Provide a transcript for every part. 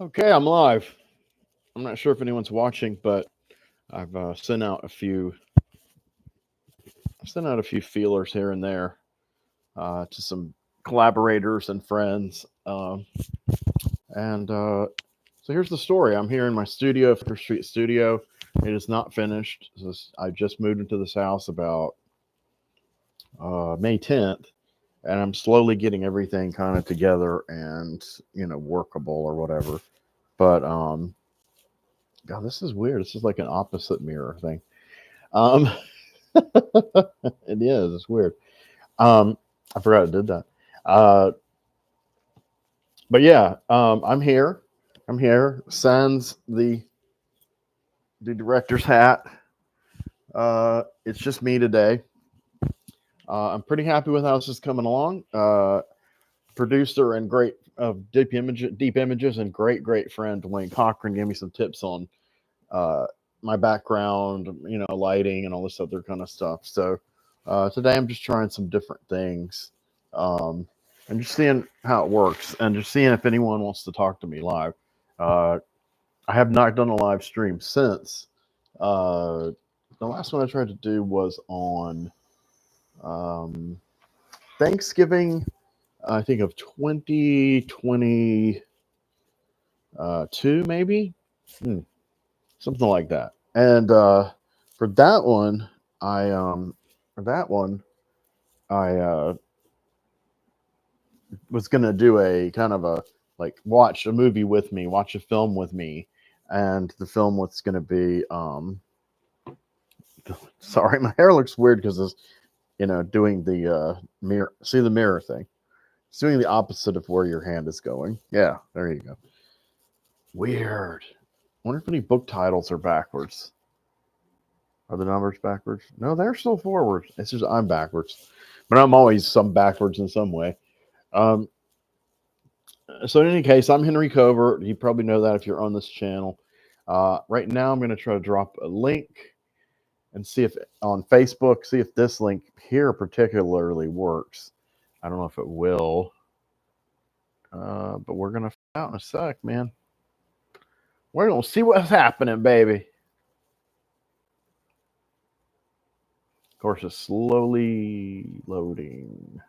Okay, I'm live. I'm not sure if anyone's watching, but I've sent out a few feelers here and there to some collaborators and friends. And so here's the story. I'm here in my studio, First Street Studio. It is not finished. I just moved into this house about May 10th, and I'm slowly getting everything kind of together and workable or whatever. But God, this is weird. This is like an opposite mirror thing. Um, it is. It's weird. I forgot I did that. Uh, but yeah, I'm here. I'm here. Sans the director's hat. It's just me today. I'm pretty happy with how this is coming along. Producer and great of Deep Images and great friend Wayne Cochran gave me some tips on uh, my background, lighting and all this other kind of stuff. So today I'm just trying some different things um, and just seeing how it works and just seeing if anyone wants to talk to me live. Uh, I have not done a live stream since. Uh, the last one I tried to do was on um, Thanksgiving, I think of 2022, maybe. Hmm, something like that. And for that one, I for that one, I was gonna do a kind of a like watch a movie with me, watch a film with me, and the film was gonna be sorry, my hair looks weird because it's doing the mirror, see the mirror thing. It's doing the opposite of where your hand is going. Yeah, there you go. Weird. Wonder if any book titles are backwards. Are the numbers backwards? No, they're still forwards. It's just I'm backwards, but I'm always some backwards in some way. Um, so in any case, I'm Henry Covert. You probably know that if you're on this channel. Right now, I'm going to try to drop a link and see if on Facebook, see if this link here particularly works. I don't know if it will, but we're going to find out in a sec, man. We're going to see what's happening, baby. Of course, it's slowly loading.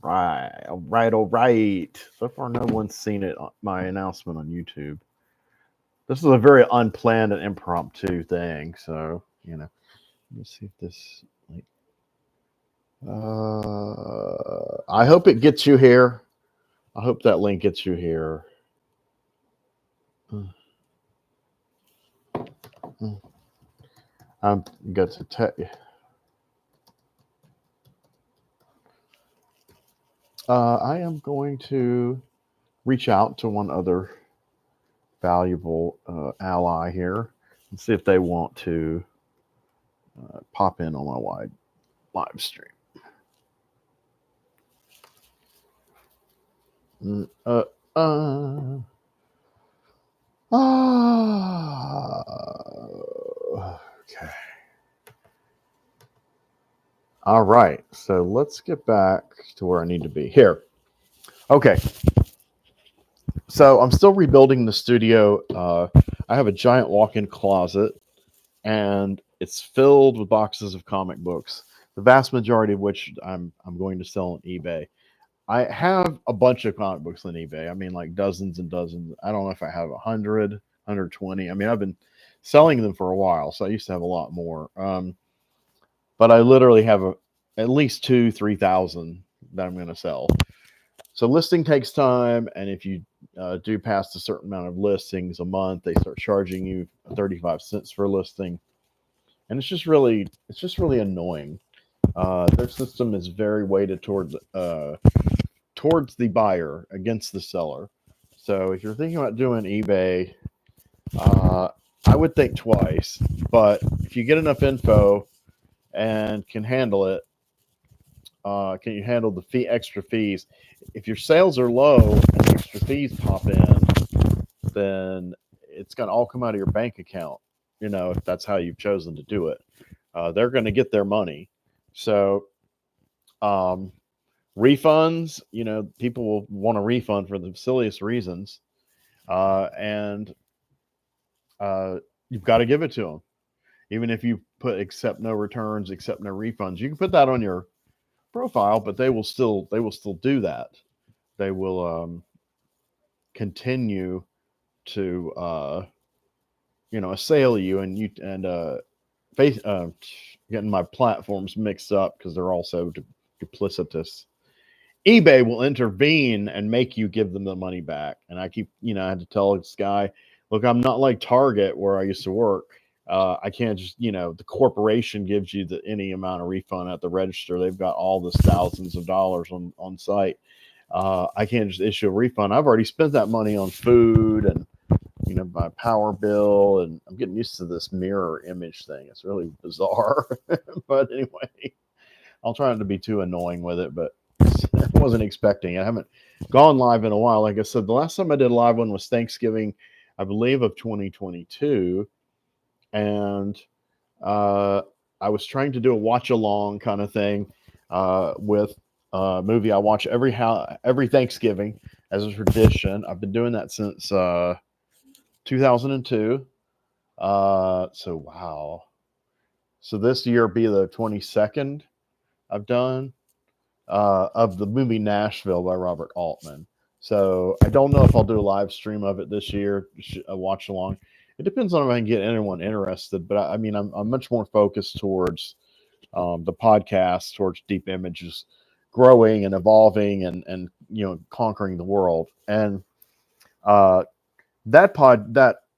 Right, all right, all right. So far, no one's seen it. My announcement on YouTube. This is a very unplanned and impromptu thing, so let's see if this like. I hope it gets you here. I hope that link gets you here. I'm got to tell you. I am going to reach out to one other valuable ally here and see if they want to pop in on my wide live stream. Uh, uh, okay. All right. So let's get back to where I need to be. Here. Okay. So I'm still rebuilding the studio. I have a giant walk-in closet, and it's filled with boxes of comic books. The vast majority of which I'm going to sell on eBay. I have a bunch of comic books on eBay. I mean, like dozens and dozens. I don't know if I have 100, 120. I mean, I've been selling them for a while, so I used to have a lot more. But I literally have at least 3,000 that I'm going to sell. So listing takes time, and if you do pass a certain amount of listings a month, they start charging you 35 cents for a listing, and it's just really annoying. Their system is very weighted towards the buyer against the seller. So if you're thinking about doing eBay, I would think twice. But if you get enough info and can handle it, can you handle the extra fees? If your sales are low and the extra fees pop in, then it's going to all come out of your bank account. If that's how you've chosen to do it, they're going to get their money. So refunds, people will want a refund for the silliest reasons. and you've got to give it to them. Even if you put accept no returns, accept no refunds, you can put that on your profile, but they will still do that. They will continue to assail you, and face getting my platforms mixed up because they're also duplicitous. eBay will intervene and make you give them the money back. And I had to tell this guy, look, I'm not like Target where I used to work. I can't just, the corporation gives you any amount of refund at the register. They've got all this thousands of dollars on site. I can't just issue a refund. I've already spent that money on food and, my power bill. And I'm getting used to this mirror image thing. It's really bizarre. But anyway, I'll try not to be too annoying with it, but I wasn't expecting it. I haven't gone live in a while. Like I said, the last time I did a live one was Thanksgiving, I believe, of 2022. And I was trying to do a watch along kind of thing with a movie I watch every Thanksgiving as a tradition. I've been doing that since 2002. So wow. So this year be the 22nd I've done of the movie Nashville by Robert Altman. So I don't know if I'll do a live stream of it this year, a watch along. It depends on if I can get anyone interested. But I mean, I'm much more focused towards the podcast, towards Deep Images growing and evolving and conquering the world. And that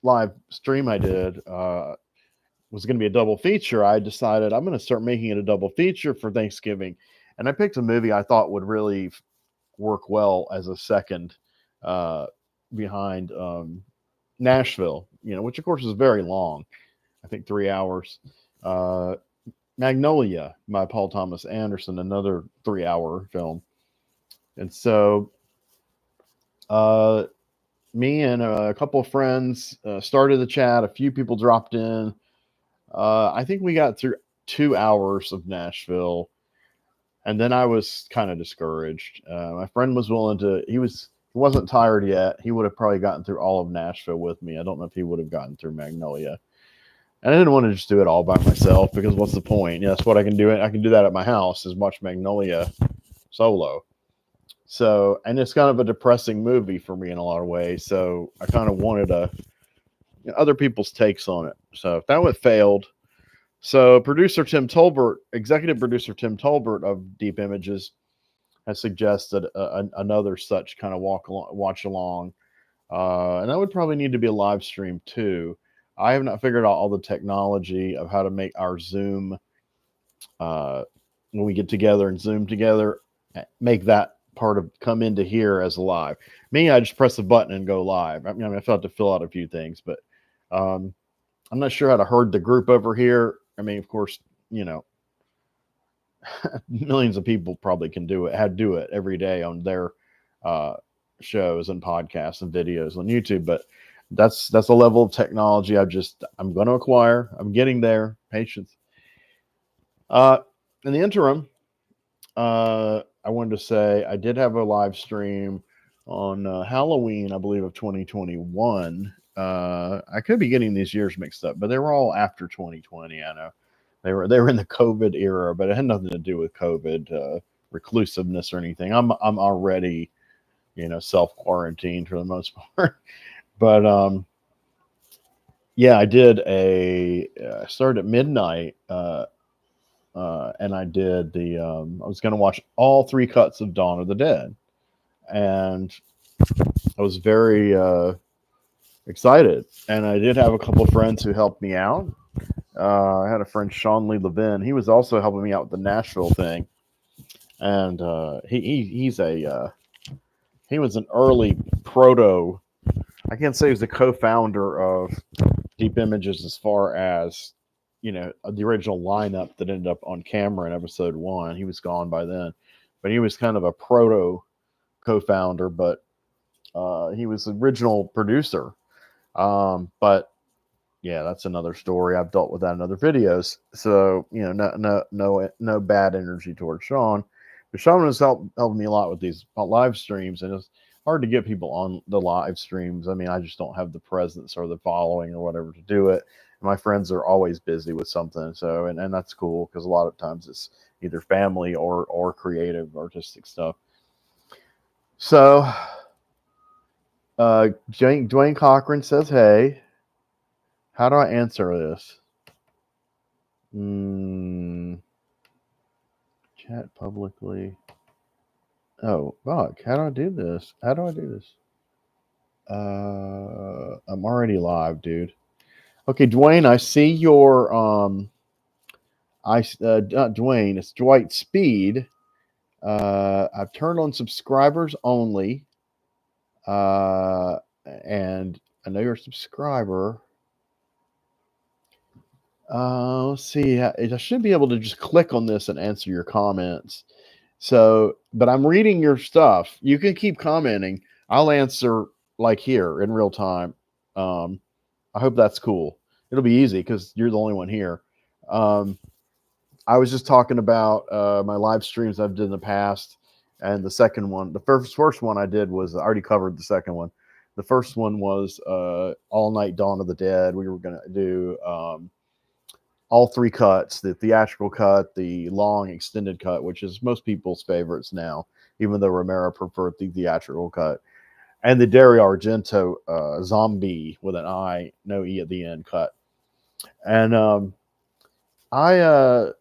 live stream I did was going to be a double feature. I decided I'm going to start making it a double feature for Thanksgiving. And I picked a movie I thought would really work well as a second behind Nashville, which of course is very long. I think 3 hours. Magnolia by Paul Thomas Anderson, another 3-hour film. And so me and a couple of friends started the chat. A few people dropped in. I think we got through 2 hours of Nashville. And then I was kind of discouraged. My friend was he wasn't tired yet. He would have probably gotten through all of Nashville with me. I don't know if he would have gotten through Magnolia. And I didn't want to just do it all by myself because what's the point? That's what I can do. I can do that at my house is watch Magnolia solo. So, and it's kind of a depressing movie for me in a lot of ways. So I kind of wanted other people's takes on it. So that one failed. So executive producer Tim Tolbert of Deep Images has suggested another such kind of watch along. And that would probably need to be a live stream too. I have not figured out all the technology of how to make our Zoom, when we get together and Zoom together, make that part come into here as a live. Me, I just press the button and go live. I mean, I still have to fill out a few things, but I'm not sure how to herd the group over here. I mean, of course, millions of people probably can do it every day on their shows and podcasts and videos on YouTube, but that's a level of technology I'm going to acquire. I'm getting there. Patience. In the interim, I wanted to say I did have a live stream on Halloween, I believe, of 2021. I could be getting these years mixed up, but they were all after 2020. I know they were in the COVID era, but it had nothing to do with COVID reclusiveness or anything. I'm already, self quarantined for the most part. But yeah, I did I started at midnight, and I did I was going to watch all 3 cuts of Dawn of the Dead, and I was very excited. And I did have a couple of friends who helped me out. I had a friend, Sean Lee Levin. He was also helping me out with the Nashville thing, and he was an early proto. I can't say he was the co-founder of Deep Images as far as, the original lineup that ended up on camera in episode 1. He was gone by then, but he was kind of a proto co-founder, but he was the original producer. But yeah, that's another story. I've dealt with that in other videos. So, no bad energy towards Sean. But Sean has helped me a lot with these live streams, and hard to get people on the live streams. I mean, I just don't have the presence or the following or whatever to do it. My friends are always busy with something, so and that's cool because a lot of times it's either family or creative artistic stuff. So Dwayne Cochran says, "Hey, how do I answer this? Chat publicly. Oh, fuck. How do I do this? How do I do this? I'm already live, dude. Okay, Dwayne, I see your not Dwayne, it's Dwight Speed. I've turned on subscribers only. And I know you're a subscriber. Let's see. I should be able to just click on this and answer your comments. So, but I'm reading your stuff. You can keep commenting. I'll answer like here in real time. I hope that's cool. It'll be easy because you're the only one here. I was just talking about my live streams I've did in the past, and the second one, the first one I did was I already covered the second one. The first one was All Night Dawn of the Dead. We were going to do all three cuts: the theatrical cut, the long extended cut, which is most people's favorites now, even though Romero preferred the theatrical cut, and the Dario Argento zombie with an I, no E at the end cut. And I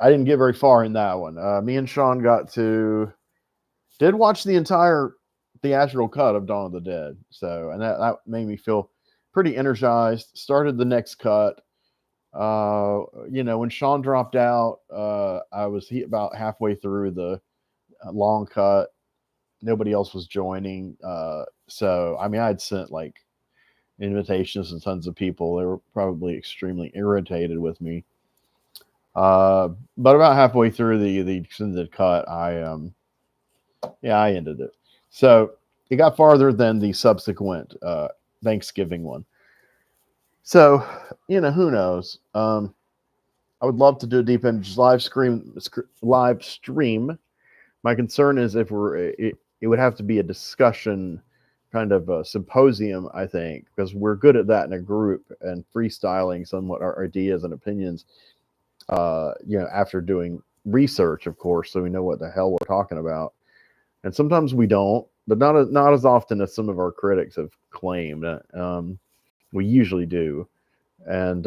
didn't get very far in that one. Me and Sean did watch the entire theatrical cut of Dawn of the Dead. So, and that made me feel pretty energized. Started the next cut. When Sean dropped out, I was about halfway through the long cut. Nobody else was joining. So, I mean, I'd sent like invitations to tons of people. They were probably extremely irritated with me. But about halfway through the extended cut, I ended it. So it got farther than the subsequent Thanksgiving one. So, who knows? I would love to do a Deep Images live stream. My concern is if it would have to be a discussion, kind of a symposium, I think, because we're good at that in a group and freestyling somewhat our ideas and opinions. After doing research, of course, so we know what the hell we're talking about. And sometimes we don't, but not as often as some of our critics have claimed. We usually do. And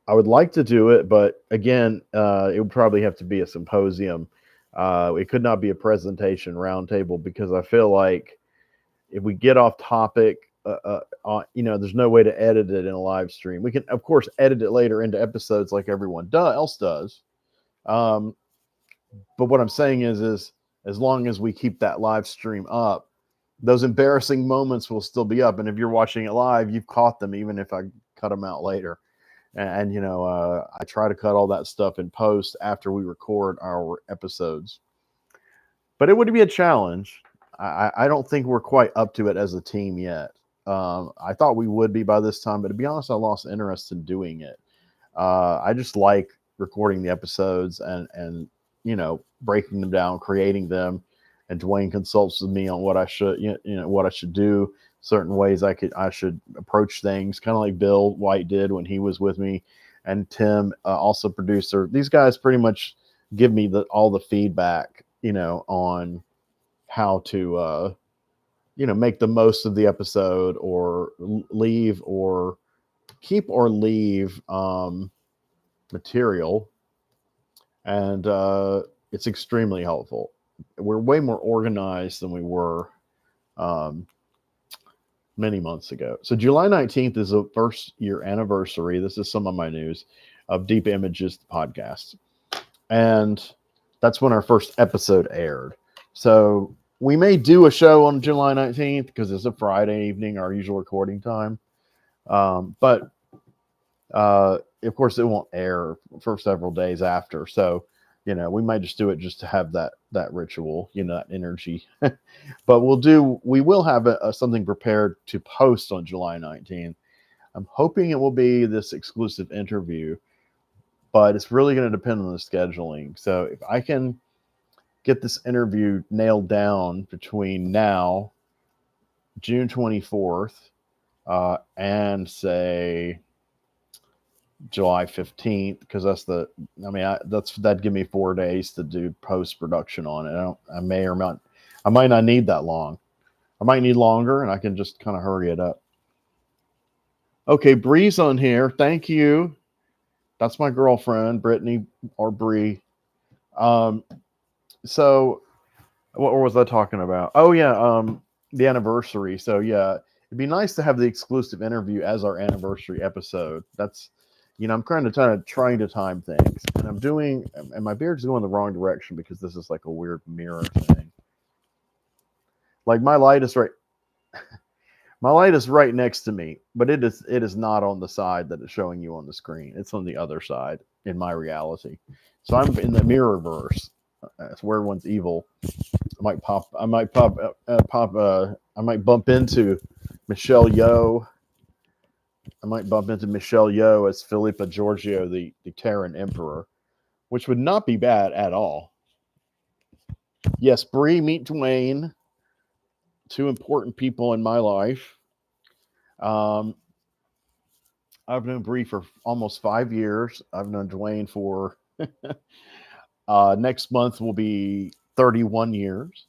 I would like to do it, but again, it would probably have to be a symposium. It could not be a presentation roundtable because I feel like if we get off topic, there's no way to edit it in a live stream. We can, of course, edit it later into episodes like everyone else does. But what I'm saying is as long as we keep that live stream up, those embarrassing moments will still be up. And if you're watching it live, you've caught them, even if I cut them out later. And I try to cut all that stuff in post after we record our episodes. But it would be a challenge. I don't think we're quite up to it as a team yet. I thought we would be by this time, but to be honest, I lost interest in doing it. I just like recording the episodes and breaking them down, creating them, and Dwayne consults with me on what I should do, certain ways I should approach things, kind of like Bill White did when he was with me, and Tim, also producer. These guys pretty much give me all the feedback, on how to make the most of the episode, or leave or keep or leave material. And it's extremely helpful. We're way more organized than we were many months ago. So July 19th is the first year anniversary. This is some of my news of Deep Images podcast. And that's when our first episode aired. So we may do a show on July 19th because it's a Friday evening, our usual recording time. But of course, it won't air for several days after. So, we might just do it just to have that ritual, that energy. But we will have something prepared to post on July 19th. I'm hoping it will be this exclusive interview, but it's really going to depend on the scheduling. So if I can get this interview nailed down between now, June 24th, and say July 15th, because that's that'd give me 4 days to do post-production on it. I might not need that long. I might need longer, and I can just kind of hurry it up. Okay, Bree's on here. Thank you. That's my girlfriend, Brittany or Bree. So what was I talking about? Oh yeah, the anniversary. So yeah, it'd be nice to have the exclusive interview as our anniversary episode. That's, I'm trying to time things, and my beard's going the wrong direction because this is like a weird mirror thing. Like my light is right next to me, but it is not on the side that it's showing you on the screen. It's on the other side in my reality. So I'm in the mirror verse. That's where everyone's evil. I might bump into Michelle Yeoh. I might bump into Michelle Yeoh as Philippa Giorgio, the Terran Emperor, which would not be bad at all. Yes, Bree, meet Dwayne. Two important people in my life. I've known Bree for almost 5 years. I've known Dwayne for next month will be 31 years.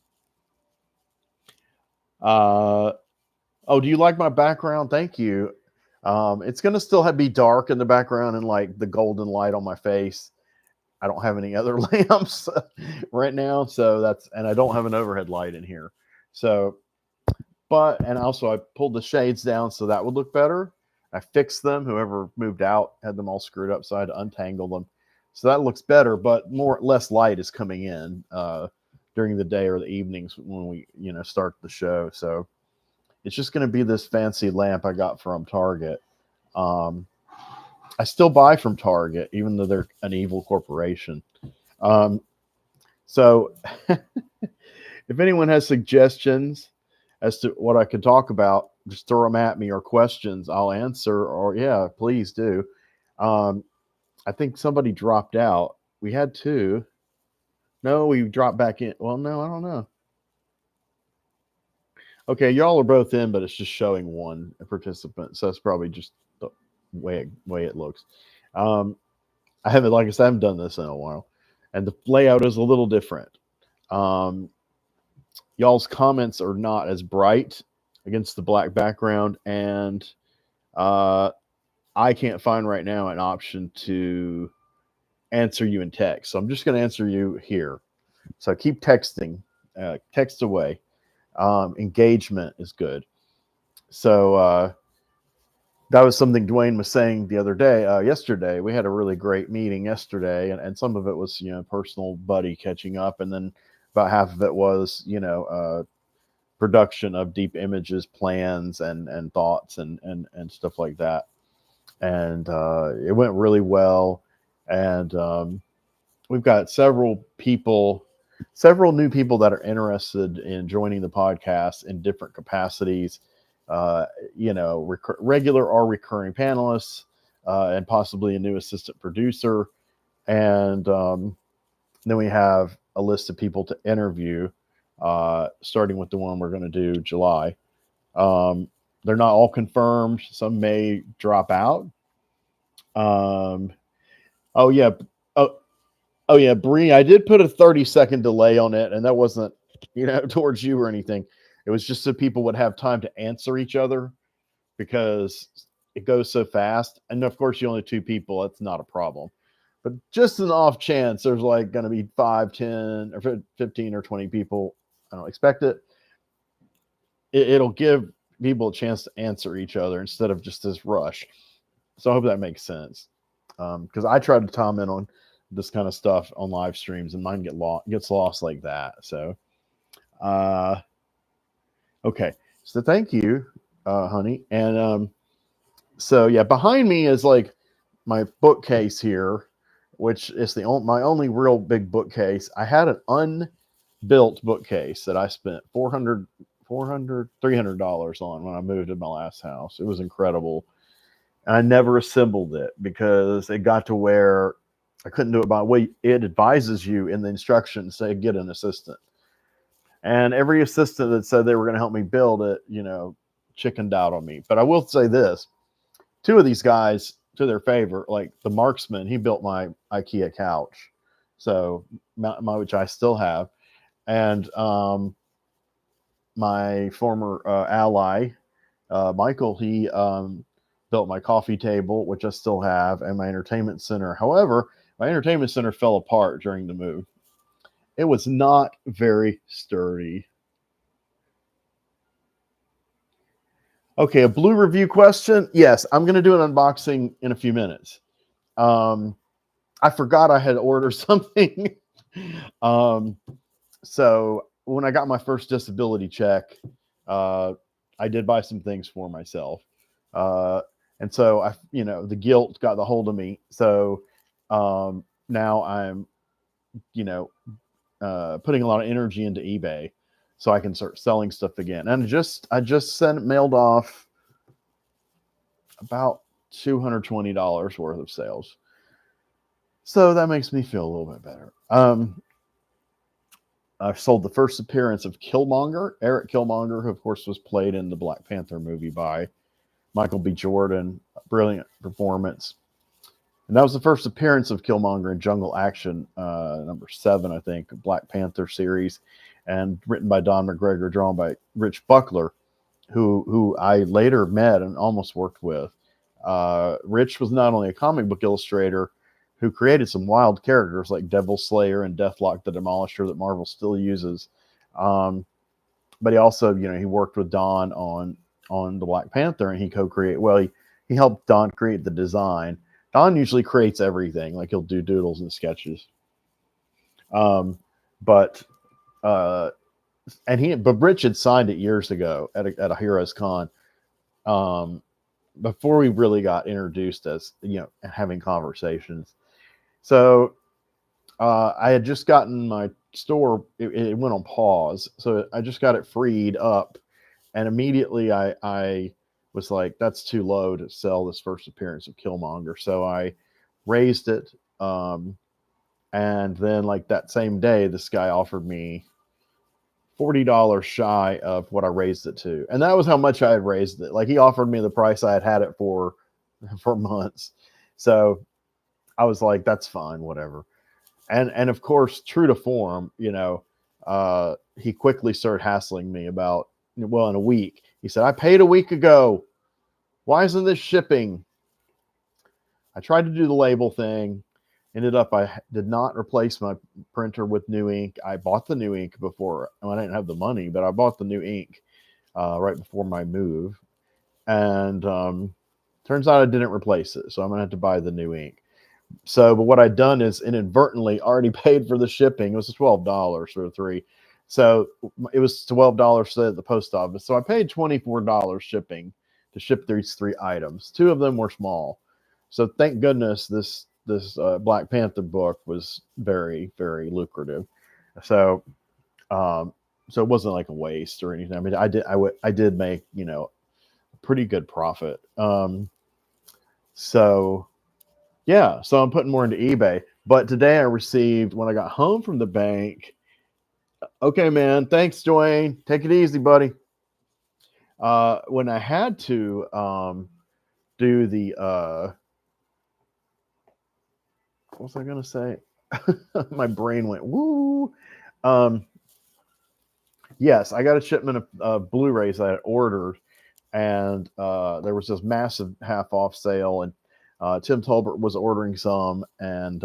Do you like my background? Thank you. It's going to still be dark in the background and like the golden light on my face. I don't have any other lamps right now. And I don't have an overhead light in here. And also I pulled the shades down so that would look better. I fixed them. Whoever moved out had them all screwed up, so I had to untangle them. So that looks better, but less light is coming in during the day or the evenings when we, start the show. So it's just going to be this fancy lamp I got from Target. I still buy from Target, even though they're an evil corporation. So if anyone has suggestions as to what I could talk about, just throw them at me, or questions I'll answer, or yeah, please do. I think somebody dropped out. We had two. No, we dropped back in. Well, no, I don't know. Okay, y'all are both in, but it's just showing one participant. So that's probably just the way it looks. I haven't done this in a while. And the layout is a little different. Y'all's comments are not as bright against the black background. And I can't find right now an option to answer you in text. So I'm just going to answer you here. So keep texting. Text away. Engagement is good. So that was something Dwayne was saying the other day. Yesterday, we had a really great meeting yesterday, and some of it was, personal buddy catching up, and then about half of it was, production of deep images, plans, and thoughts, and stuff like that. And it went really well. And we've got several new people that are interested in joining the podcast in different capacities. Regular or recurring panelists, and possibly a new assistant producer. And then we have a list of people to interview, starting with the one we're going to do July. They're not all confirmed. Some may drop out. Oh yeah, Bree, I did put a 30-second delay on it, and that wasn't, towards you or anything. It was just so people would have time to answer each other, because it goes so fast. And of course, you only 2 people. That's not a problem. But just an off chance there's going to be 5, 10, or 15 or 20 people, I don't expect it. It'll give people a chance to answer each other instead of just this rush. So I hope that makes sense. Because I tried to time in on this kind of stuff on live streams, and mine gets lost like that. So, okay. So thank you, honey. And so yeah, behind me is my bookcase here, which is my only real big bookcase. I had an unbuilt bookcase that I spent $300 on when I moved to my last house. It was incredible. And I never assembled it because it got to where I couldn't do it by the way it advises you in the instructions, say get an assistant. And every assistant that said they were going to help me build it, chickened out on me. But I will say this: two of these guys, to their favor, like the marksman, he built my IKEA couch, so which I still have, and my former ally, Michael, he built my coffee table, which I still have, and my entertainment center. However, my entertainment center fell apart during the move. It was not very sturdy. Okay, a blue review question. Yes, I'm going to do an unboxing in a few minutes. I forgot I had ordered something. So when I got my first disability check, I did buy some things for myself. And so the guilt got the hold of me. So now I'm, putting a lot of energy into eBay so I can start selling stuff again. And I just mailed off about $220 worth of sales. So that makes me feel a little bit better. I've sold the first appearance of Killmonger, Eric Killmonger, who of course was played in the Black Panther movie by Michael B. Jordan. Brilliant performance. And that was the first appearance of Killmonger in Jungle Action, number 7, I think, Black Panther series, and written by Don McGregor, drawn by Rich Buckler, who I later met and almost worked with. Rich was not only a comic book illustrator who created some wild characters like Devil Slayer and Deathlock the Demolisher that Marvel still uses, but he also, he worked with Don on the Black Panther, and he co-created. Well, he helped Don create the design. Don usually creates everything, like he'll do doodles and sketches. But Rich had signed it years ago at a Heroes Con, before we really got introduced as having conversations. So I had just gotten my store; it went on pause, so I just got it freed up, and immediately I was like, that's too low to sell this first appearance of Killmonger. So I raised it. And then like that same day, this guy offered me $40 shy of what I raised it to. And that was how much I had raised it. Like he offered me the price I had it for months. So I was like, that's fine, whatever. And of course, true to form, he quickly started hassling me about, in a week. He said, I paid a week ago. Why isn't this shipping? I tried to do the label thing. Ended up, I did not replace my printer with new ink. I bought the new ink before. I didn't have the money, but I bought the new ink right before my move. And turns out I didn't replace it. So I'm going to have to buy the new ink. So, but what I'd done is inadvertently already paid for the shipping. It was $12 for 3. So it was $12 at the post office. So I paid $24 shipping to ship these 3 items. 2 of them were small. So thank goodness this Black Panther book was very, very lucrative. So so it wasn't like a waste or anything. I mean, I did make, a pretty good profit. So yeah, so I'm putting more into eBay. But today I received, when I got home from the bank, okay, man, thanks, Dwayne. Take it easy, buddy. When I had to do the, what was I going to say? My brain went, woo. Yes, I got a shipment of Blu-rays I had ordered, and there was this massive half-off sale, and Tim Tolbert was ordering some, and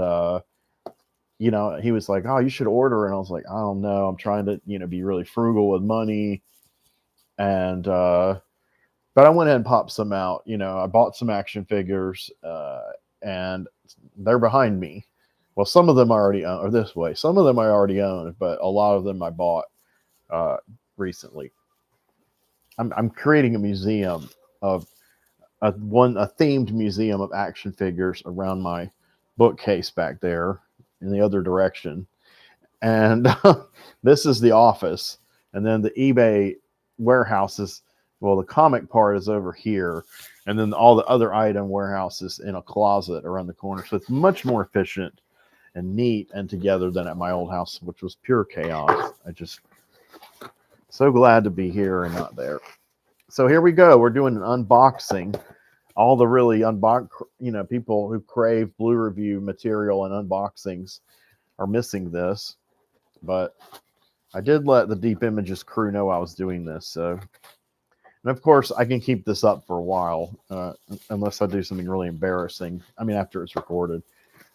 he was like, oh, you should order. And I was like, I don't know. I'm trying to, be really frugal with money. And, but I went ahead and popped some out. I bought some action figures, and they're behind me. Well, some of them I already own, or this way. Some of them I already own, but a lot of them I bought recently. I'm creating a museum of a themed museum of action figures around my bookcase back there in the other direction. And this is the office. And then the eBay warehouse is, well, the comic part is over here. and then all the other item warehouses in a closet around the corner. So it's much more efficient and neat and together than at my old house, which was pure chaos. I just so glad to be here and not there. So here we go. We're doing an unboxing. All the really people who crave blue review material and unboxings are missing this, but I did let the Deep Images crew know I was doing this. So, and of course, I can keep this up for a while, unless I do something really embarrassing. I mean, after it's recorded,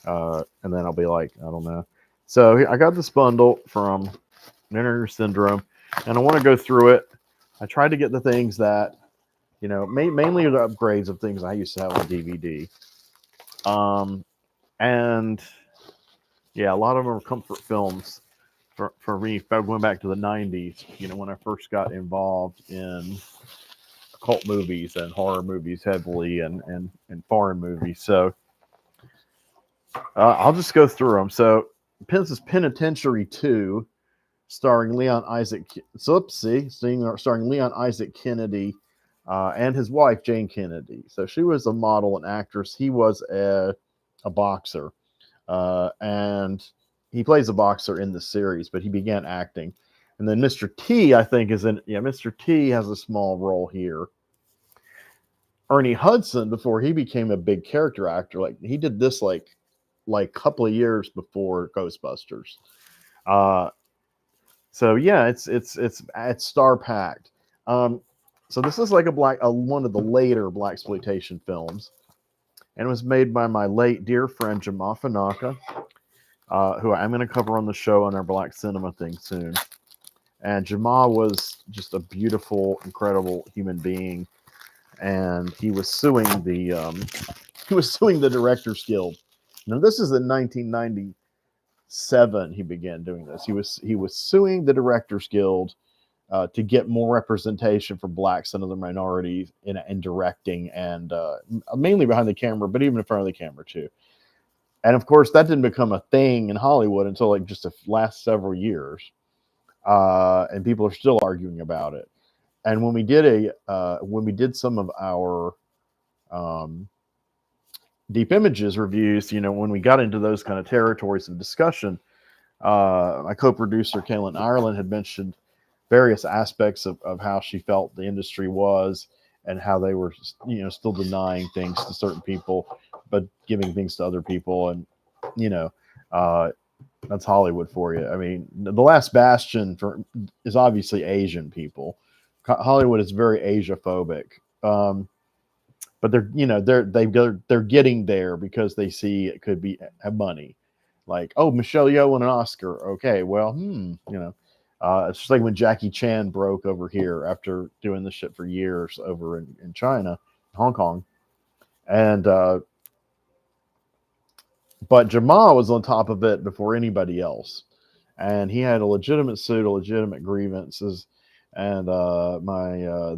and then I'll be like, I don't know. So I got this bundle from Vinegar Syndrome, and I want to go through it. I tried to get the things that, mainly the upgrades of things I used to have on DVD. And yeah, a lot of them are comfort films for me, going back to the 90s, when I first got involved in cult movies and horror movies heavily and foreign movies. So I'll just go through them. So this is Penitentiary 2, starring Leon Isaac. Starring Leon Isaac Kennedy and his wife, Jane Kennedy. So she was a model and actress. He was a boxer. And he plays a boxer in the series, but he began acting. And then Mr. T, I think, Mr. T has a small role here. Ernie Hudson, before he became a big character actor, he did this like a couple of years before Ghostbusters. So yeah, it's star packed. So this is like one of the later blaxploitation films, and it was made by my late dear friend Jamal Fanaka, who I'm going to cover on the show on our Black Cinema thing soon. And Jamal was just a beautiful, incredible human being, and he was suing the Directors Guild. Now this is in 1997. He began doing this. He was suing the Directors Guild to get more representation for blacks and other minorities in directing, and mainly behind the camera, but even in front of the camera too. And of course, that didn't become a thing in Hollywood until just the last several years, and people are still arguing about it. And when we did some of our Deep Images reviews, when we got into those kind of territories of discussion, my co-producer Kaylin Ireland had mentioned various aspects of how she felt the industry was, and how they were, still denying things to certain people, but giving things to other people. And, that's Hollywood for you. I mean, the last bastion is obviously Asian people. Hollywood is very Asia-phobic. But they're getting there because they see it could have money. Like, oh, Michelle Yeoh won an Oscar. Okay, well, it's just like when Jackie Chan broke over here after doing this shit for years over in China, Hong Kong. And but Jamal was on top of it before anybody else. And he had a legitimate suit, legitimate grievances. And my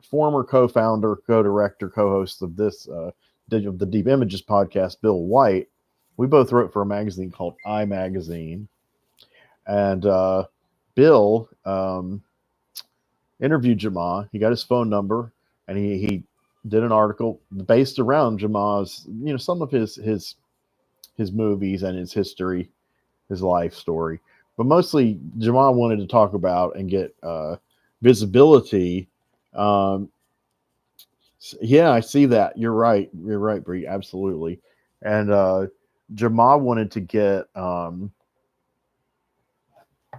former co-founder, co-director, co-host of the Deep Images podcast, Bill White, we both wrote for a magazine called iMagazine. And Bill interviewed Jamal. He got his phone number, and he did an article based around Jamal's, some of his movies and his history, his life story. But mostly, Jamal wanted to talk about and get visibility. Yeah, I see that. You're right. You're right, Bree. Absolutely. And Jamal wanted to get.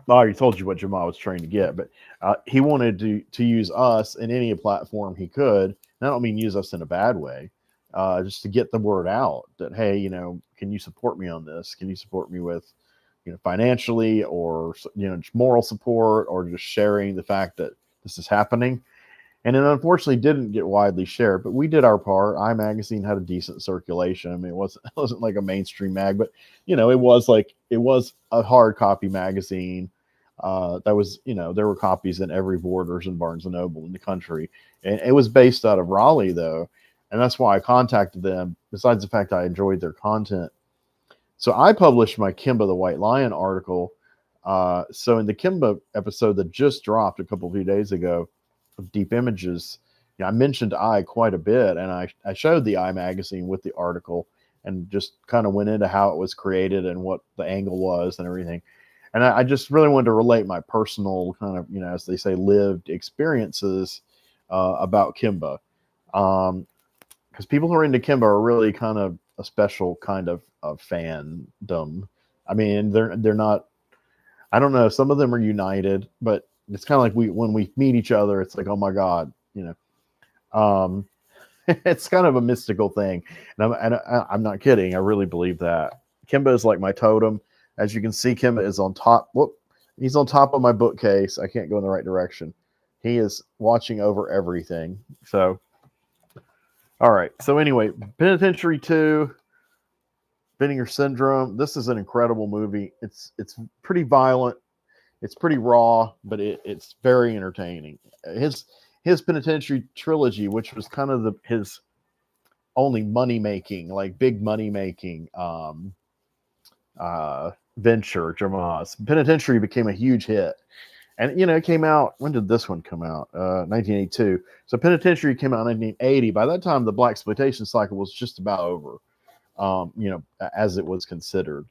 I already told you what Jamal was trying to get, but he wanted to use us in any platform he could. And I don't mean use us in a bad way, just to get the word out that, hey, can you support me on this? Can you support me with, financially, or just moral support, or just sharing the fact that this is happening? And it unfortunately didn't get widely shared, but we did our part. iMagazine had a decent circulation. I mean, it wasn't like a mainstream mag, but it was a hard copy magazine. That was, there were copies in every Borders and Barnes and Noble in the country, and it was based out of Raleigh, though, and that's why I contacted them. Besides the fact I enjoyed their content, so I published my Kimba the White Lion article. So in the Kimba episode that just dropped a few days ago of Deep Images, I mentioned I quite a bit, and I showed the I magazine with the article and just kind of went into how it was created and what the angle was and everything. And I just really wanted to relate my personal kind of, as they say, lived experiences about Kimba. Because people who are into Kimba are really kind of a special kind of fandom. I mean, they're not. I don't know. Some of them are united, but it's kind of like when we meet each other, it's like, oh my god, Um, it's kind of a mystical thing, and I'm not kidding. I really believe that Kimba is like my totem. As you can see, Kimba is on top. Whoop, he's on top of my bookcase. I can't go in the right direction. He is watching over everything. So, all right. So anyway, Penitentiary 2, Vinegar Syndrome. This is an incredible movie. It's pretty violent. It's pretty raw, but it's very entertaining. His Penitentiary trilogy, which was kind of his only money making, like big money making venture, Jamas. Penitentiary became a huge hit. And it came out. When did this one come out? 1982. So Penitentiary came out in 1980. By that time, the blaxploitation cycle was just about over. As it was considered.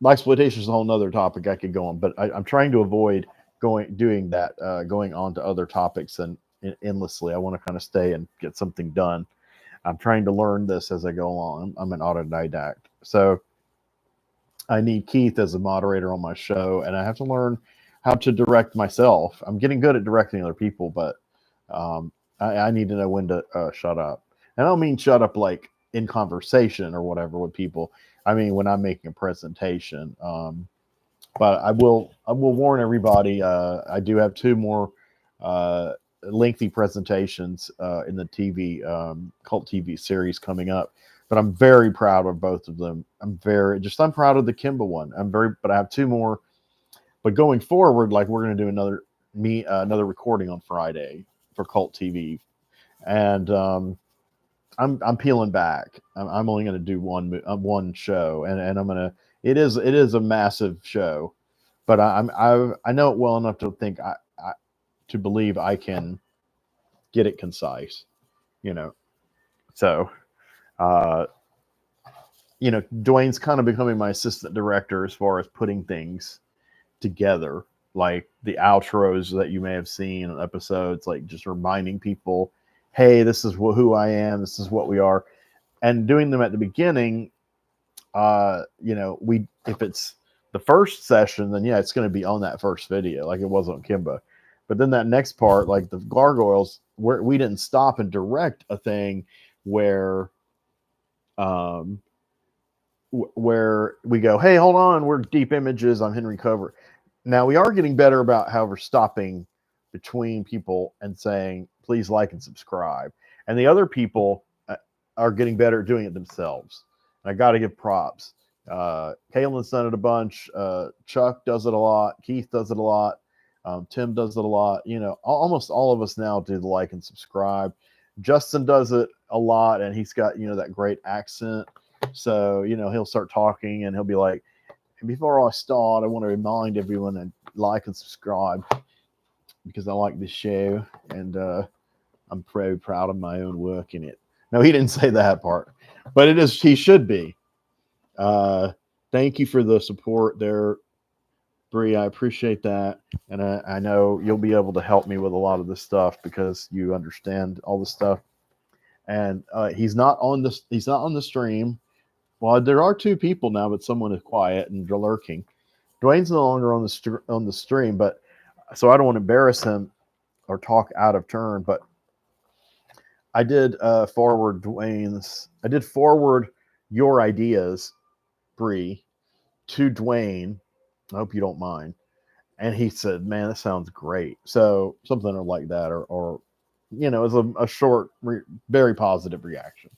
Blaxploitation is a whole nother topic I could go on, but I'm trying to avoid going on to other topics and endlessly. I want to kind of stay and get something done. I'm trying to learn this as I go along. I'm an autodidact, so I need Keith as a moderator on my show, and I have to learn how to direct myself. I'm getting good at directing other people, but I need to know when to shut up. And I don't mean shut up like in conversation or whatever with people. I mean when I'm making a presentation. But I will warn everybody. I do have 2 more lengthy presentations in the TV cult TV series coming up. But I'm very proud of both of them. I'm proud of the Kimba one. But I have 2 more. But going forward, like we're going to do another recording on Friday for cult TV, and I'm peeling back. I'm only going to do one show, and I'm gonna. It is a massive show, but I know it well enough to think to believe I can get it concise, So, Dwayne's kind of becoming my assistant director as far as putting things together, like the outros that you may have seen in episodes, like just reminding people, hey, this is who I am, this is what we are, and doing them at the beginning. If it's the first session, then it's going to be on that first video, like it was on Kimba. But then that next part, like the gargoyles, where we didn't stop and direct a thing where we go, hey, hold on, we're deep images, I'm Henry Cover. Now we are getting better about, however, stopping between people and saying, please like and subscribe. And the other people are getting better at doing it themselves. And I got to give props. Kaylin's done it a bunch. Chuck does it a lot. Keith does it a lot. Tim does it a lot. Almost all of us now do the like and subscribe. Justin does it a lot, and he's got, that great accent. So, he'll start talking and he'll be like, before I start, I want to remind everyone to like and subscribe because I like this show, and I'm very proud of my own work in it. No, he didn't say that part, but he should be. Thank you for the support there, Bree. I appreciate that. And I know you'll be able to help me with a lot of this stuff because you understand all this stuff. And he's not on the stream. Well, there are 2 people now, but someone is quiet and lurking. Dwayne's no longer on the stream, but so I don't want to embarrass him or talk out of turn. But I did forward your ideas, Bree, to Dwayne. I hope you don't mind. And he said, "Man, that sounds great." So something like that, or it's a short, very positive reaction.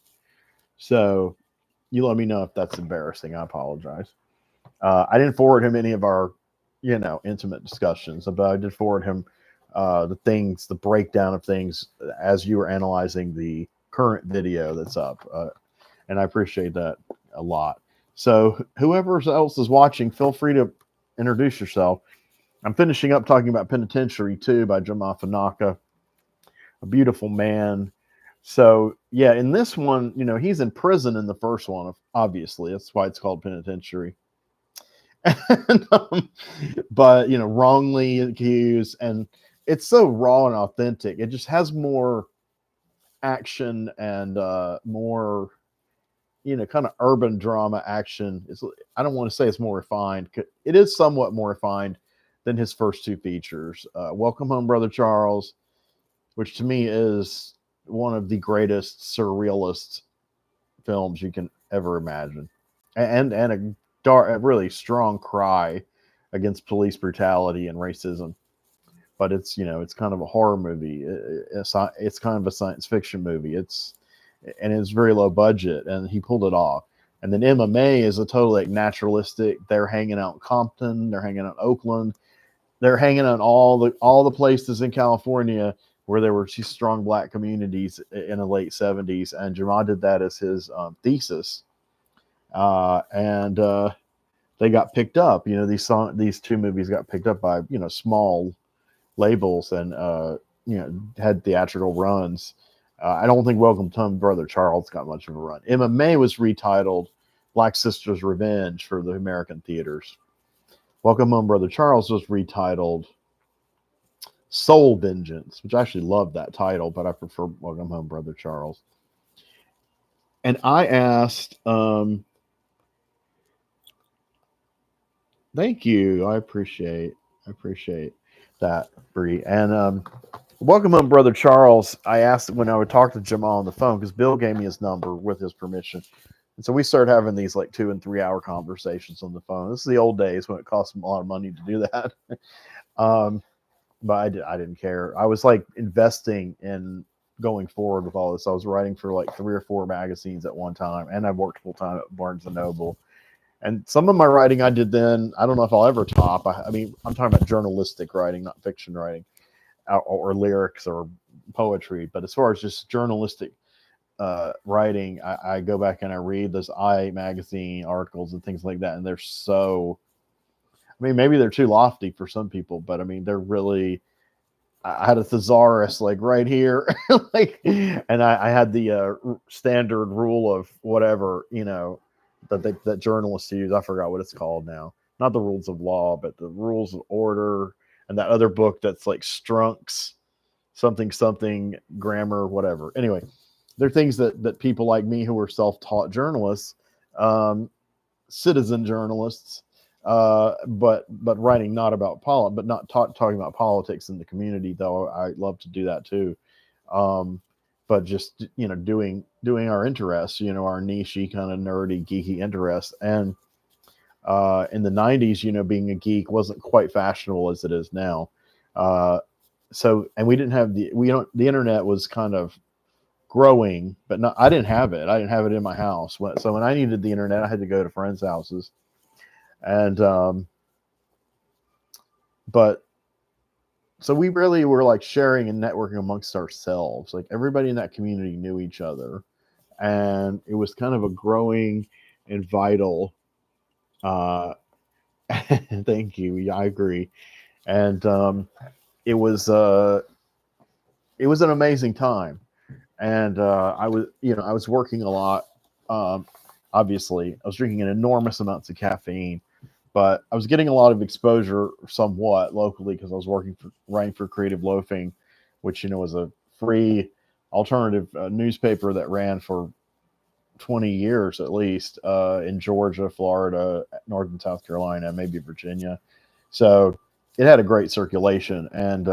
So. You let me know if that's embarrassing. I apologize. I didn't forward him any of our, intimate discussions, but I did forward him the breakdown of things as you were analyzing the current video that's up. And I appreciate that a lot. So whoever else is watching, feel free to introduce yourself. I'm finishing up talking about Penitentiary 2 by Jamal Fanaka. a beautiful man. So yeah, in this one, he's in prison in the first one. Obviously, that's why it's called Penitentiary. And, but wrongly accused, and it's so raw and authentic. It just has more action and more kind of urban drama action. I don't want to say it's more refined. It is somewhat more refined than his first two features. Welcome Home, Brother Charles, which to me is one of the greatest surrealist films you can ever imagine, and a dark, a really strong cry against police brutality and racism. But it's kind of a horror movie. It's kind of a science fiction movie. It's very low budget, and he pulled it off. And then MMA is a totally naturalistic. They're hanging out in Compton. They're hanging out in Oakland. They're hanging out in all the places in California where there were these strong black communities in the late 70s. And Jamal did that as his thesis. And they got picked up. These two movies got picked up by, small labels and, had theatrical runs. I don't think Welcome Home, Brother Charles got much of a run. MMA was retitled Black Sisters Revenge for the American theaters. Welcome Home, Brother Charles was retitled Soul Vengeance, which I actually love that title, but I prefer Welcome Home, Brother Charles. And I asked, thank you. I appreciate that, Bree. And Welcome Home, Brother Charles. I asked when I would talk to Jamal on the phone, because Bill gave me his number with his permission. And so we started having these like 2 and 3 hour conversations on the phone. This is the old days when it cost him a lot of money to do that. But I didn't care. I was like investing in going forward with all this. I was writing for like 3 or 4 magazines at one time, and I worked full time at Barnes and Noble. And some of my writing I did then, I don't know if I'll ever top. I mean, I'm talking about journalistic writing, not fiction writing, or lyrics or poetry. But as far as just journalistic writing, I go back and I read those magazine articles and things like that, and they're so. I mean, maybe they're too lofty for some people, but I mean, they're really. I had a thesaurus like right here, and I had the standard rule of whatever that journalists use. I forgot what it's called now. Not the rules of law, but the rules of order, and that other book that's like Strunk's something grammar, whatever. Anyway, they're things that people like me who are self-taught journalists, citizen journalists, but writing not about but not talking about politics in the community, though I love to do that too. But just doing our interests, our niche kind of nerdy geeky interests. And in the 90s, being a geek wasn't quite fashionable as it is now. And we didn't have the internet was kind of growing, but not. I didn't have it. I didn't have it in my house. So when I needed the internet, I had to go to friends' houses. And but so we really were like sharing and networking amongst ourselves. Like everybody in that community knew each other, and it was kind of a growing and vital. Thank you. Yeah, I agree. And it was an amazing time. And I was working a lot. Obviously, I was drinking an enormous amounts of caffeine, but I was getting a lot of exposure somewhat locally because I was writing for Creative Loafing, which was a free alternative newspaper that ran for 20 years at least in Georgia, Florida, North and South Carolina, maybe Virginia. So it had a great circulation. And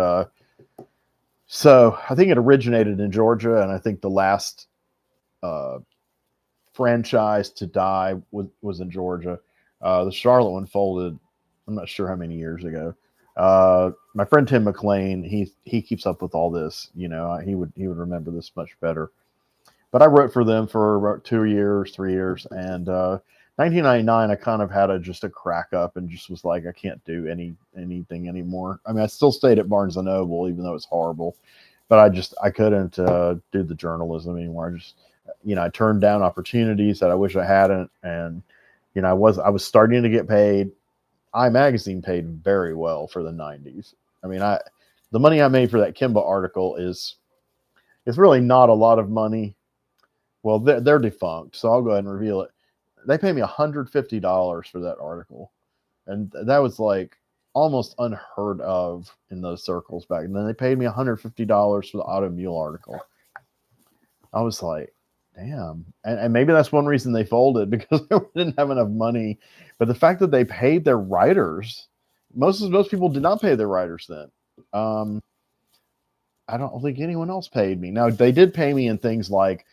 so I think it originated in Georgia, and I think the last franchise to die was in Georgia. The Charlotte one folded, I'm not sure how many years ago. My friend Tim McLean, he keeps up with all this. He would remember this much better. But I wrote for them for about 2 years, 3 years, and 1999 I kind of had just a crack up and just was like, I can't do anything anymore. I mean, I still stayed at Barnes and Noble even though it's horrible, but I couldn't do the journalism anymore. I turned down opportunities that I wish I hadn't, and I was starting to get paid. iMagazine paid very well for the 90s. I mean, the money I made for that Kimba article is It's really not a lot of money. Well, they're defunct, so I'll go ahead and reveal it. They paid me $150 for that article, and that was like almost unheard of in those circles back then. They paid me $150 for the Auto Mule article. I was like, damn. And maybe that's one reason they folded, because they didn't have enough money. But the fact that they paid their writers, most people did not pay their writers then. I don't think anyone else paid me. Now, they did pay me in things like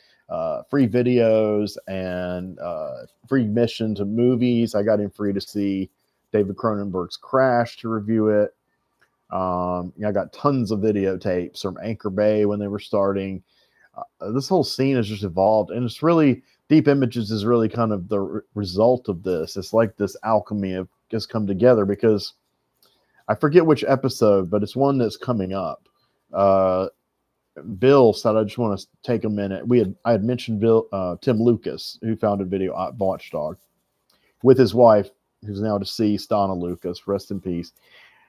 free videos and free admission to movies. I got in free to see David Cronenberg's Crash to review it. I got tons of videotapes from Anchor Bay when they were starting. This whole scene has just evolved, and it's really, Deep Images is really kind of the result of this. It's like this alchemy of just come together, because I forget which episode, but it's one that's coming up. Bill said, I just want to take a minute. I had mentioned Tim Lucas, who founded Video Watchdog, with his wife, who's now deceased, Donna Lucas, rest in peace.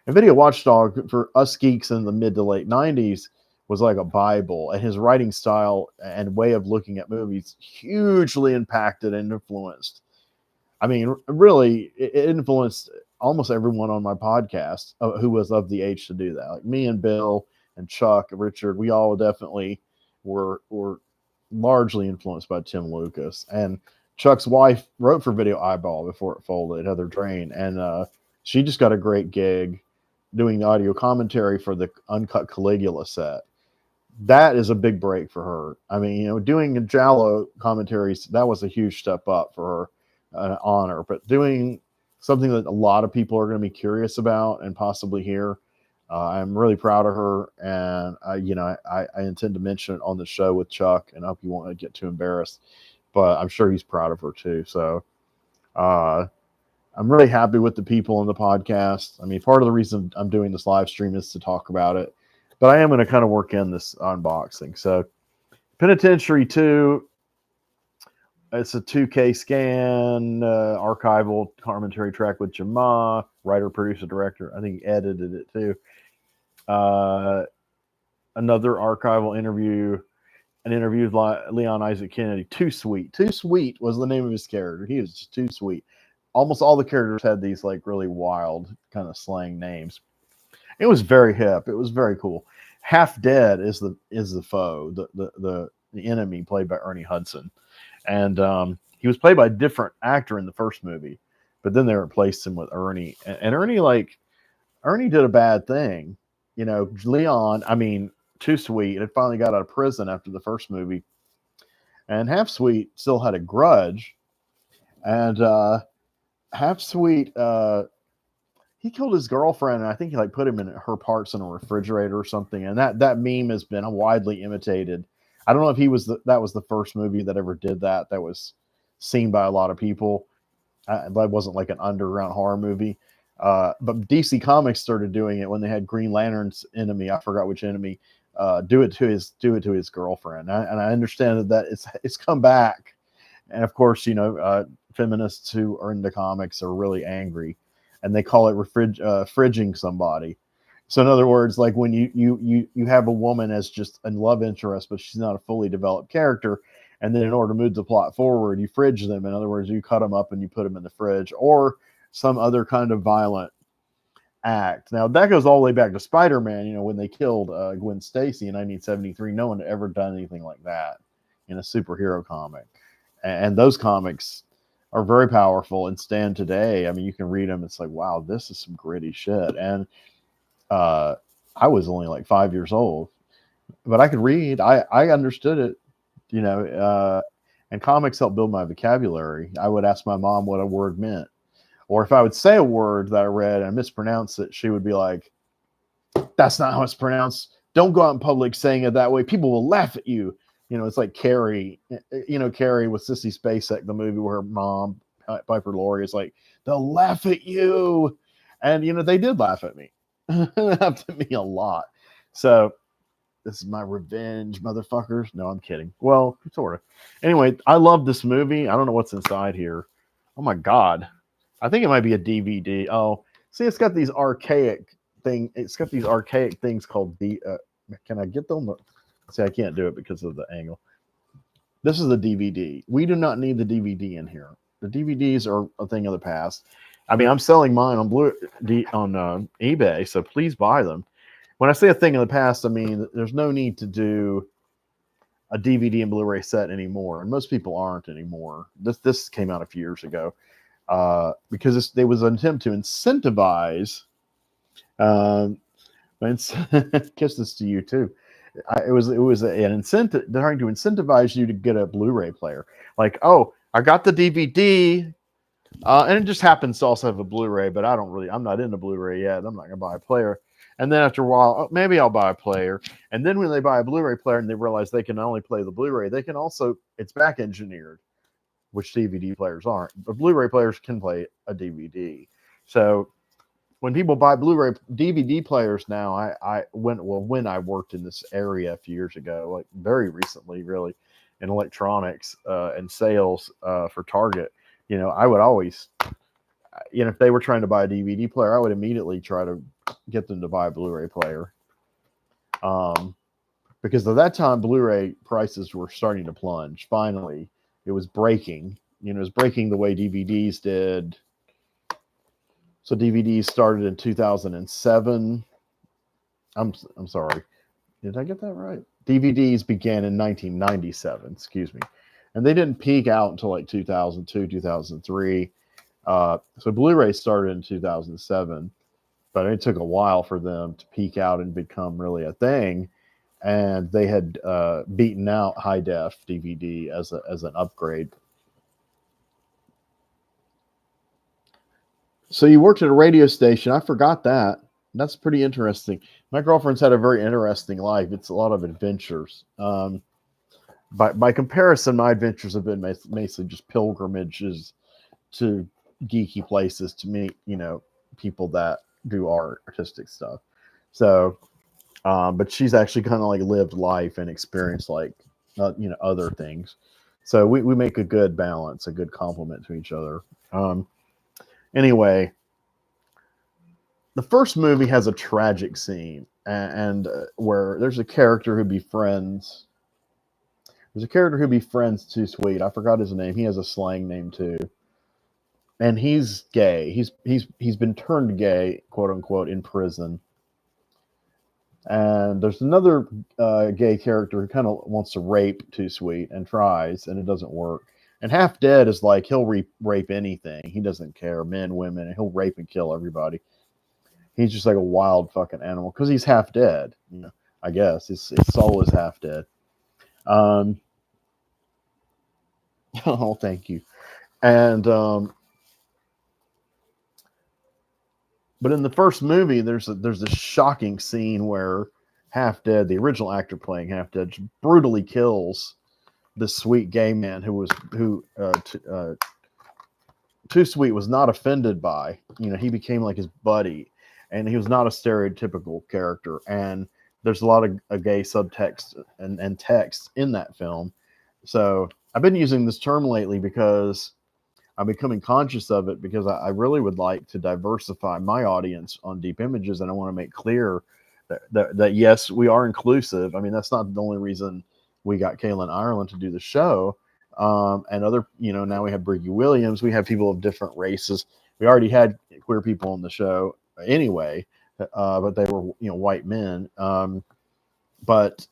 And Video Watchdog, for us geeks in the mid to late 90s, was like a Bible, and his writing style and way of looking at movies hugely impacted and influenced. I mean, really, it influenced almost everyone on my podcast who was of the age to do that. Like me and Bill and Chuck and Richard, we all definitely were largely influenced by Tim Lucas. And Chuck's wife wrote for Video Eyeball before it folded, Heather Drain, and she just got a great gig doing the audio commentary for the Uncut Caligula set. That is a big break for her. I mean, doing Giallo commentaries, that was a huge step up for her, an honor. But doing something that a lot of people are going to be curious about and possibly hear, I'm really proud of her. And, I intend to mention it on the show with Chuck, and I hope you won't get too embarrassed. But I'm sure he's proud of her too. So I'm really happy with the people on the podcast. I mean, part of the reason I'm doing this live stream is to talk about it. But I am going to kind of work in this unboxing. So Penitentiary 2, it's a 2K scan, archival commentary track with Jama, writer, producer, director. I think he edited it too. Another archival interview, an interview with Leon Isaac Kennedy. Too Sweet. Too Sweet was the name of his character. He was just too sweet. Almost all the characters had these like really wild kind of slang names. It was very hip. It was very cool. Half Dead is the foe, the enemy, played by Ernie Hudson, and he was played by a different actor in the first movie, but then they replaced him with Ernie. And Ernie did a bad thing, Leon. I mean, Too Sweet had finally got out of prison after the first movie, and Half Sweet still had a grudge, and Half Sweet. He killed his girlfriend, and I think he put him in her parts in a refrigerator or something. And that meme has been widely imitated. I don't know if that was the first movie that ever did that. That was seen by a lot of people. That wasn't like an underground horror movie. But DC Comics started doing it when they had Green Lantern's enemy. I forgot which enemy. Do it to his girlfriend. And I understand that it's come back. And of course, feminists who are into comics are really angry. And they call it fridging somebody. So in other words, like when you have a woman as just a love interest, but she's not a fully developed character, and then in order to move the plot forward, you fridge them. In other words, you cut them up and you put them in the fridge, or some other kind of violent act. Now that goes all the way back to Spider-Man. When they killed Gwen Stacy in 1973, no one had ever done anything like that in a superhero comic, and those comics are very powerful and stand today. I mean, you can read them. It's like, wow, this is some gritty shit. And I was only like 5 years old, but I could read. I understood it, and comics helped build my vocabulary. I would ask my mom what a word meant. Or if I would say a word that I read and I mispronounced it, she would be like, that's not how it's pronounced. Don't go out in public saying it that way. People will laugh at you. It's like Carrie, Carrie with Sissy Spacek, the movie where her mom, Piper Laurie, is like, they'll laugh at you. And, they did laugh at me. They laughed at me a lot. So this is my revenge, motherfuckers. No, I'm kidding. Well, sort of. Anyway, I love this movie. I don't know what's inside here. Oh, my God. I think it might be a DVD. Oh, see, it's got these archaic things. It's got these archaic things called can I get them? See, I can't do it because of the angle. This is the DVD. We do not need the DVD in here. The DVDs are a thing of the past. I mean, I'm selling mine on eBay, so please buy them. When I say a thing of the past, I mean there's no need to do a DVD and Blu-ray set anymore, and most people aren't anymore. This came out a few years ago because there was an attempt to incentivize. Kiss this to you too. It was an incentive. They're trying to incentivize you to get a Blu-ray player. Like, oh, I got the DVD, and it just happens to also have a Blu-ray, but I'm not into Blu-ray yet. I'm not gonna buy a player. And then after a while, oh, maybe I'll buy a player. And then when they buy a Blu-ray player and they realize they can not only play the Blu-ray, they can also, it's back engineered, which DVD players aren't. But Blu-ray players can play a DVD. So when people buy Blu-ray DVD players now, when I worked in this area a few years ago, like very recently, really, in electronics and sales for Target, I would always, if they were trying to buy a DVD player, I would immediately try to get them to buy a Blu-ray player. Because at that time, Blu-ray prices were starting to plunge. Finally, it was breaking. It was breaking the way DVDs did. So DVDs started in 2007. I'm sorry. Did I get that right? DVDs began in 1997, excuse me. And they didn't peak out until like 2002, 2003. So Blu-ray started in 2007, but it took a while for them to peak out and become really a thing. And they had beaten out high def DVD as an upgrade. So you worked at a radio station. I forgot that. That's pretty interesting. My girlfriend's had a very interesting life. It's a lot of adventures. By comparison, my adventures have been mostly just pilgrimages to geeky places to meet, people that do artistic stuff. So, but she's actually kind of like lived life and experienced like, other things. So we make a good balance, a good complement to each other. Anyway, the first movie has a tragic scene, and where there's a character who befriends. There's a character who befriends Too Sweet. I forgot his name. He has a slang name too, and he's gay. He's been turned gay, quote unquote, in prison. And there's another gay character who kind of wants to rape Too Sweet and tries, and it doesn't work. And Half Dead is like he'll rape anything. He doesn't care, men, women, and he'll rape and kill everybody. He's just like a wild fucking animal because he's half dead. I guess his soul is half dead. Oh, thank you. And but in the first movie, there's this shocking scene where Half Dead, the original actor playing Half Dead, brutally kills this sweet gay man who Too Sweet was not offended by. He became like his buddy, and he was not a stereotypical character. And there's a lot of gay subtext and text in that film. So I've been using this term lately because I'm becoming conscious of it, because I really would like to diversify my audience on Deep Images, and I want to make clear that yes, we are inclusive. I mean, that's not the only reason we got Kaylin Ireland to do the show. And other, now we have Briggy Williams. We have people of different races. We already had queer people on the show anyway, but they were, white men. But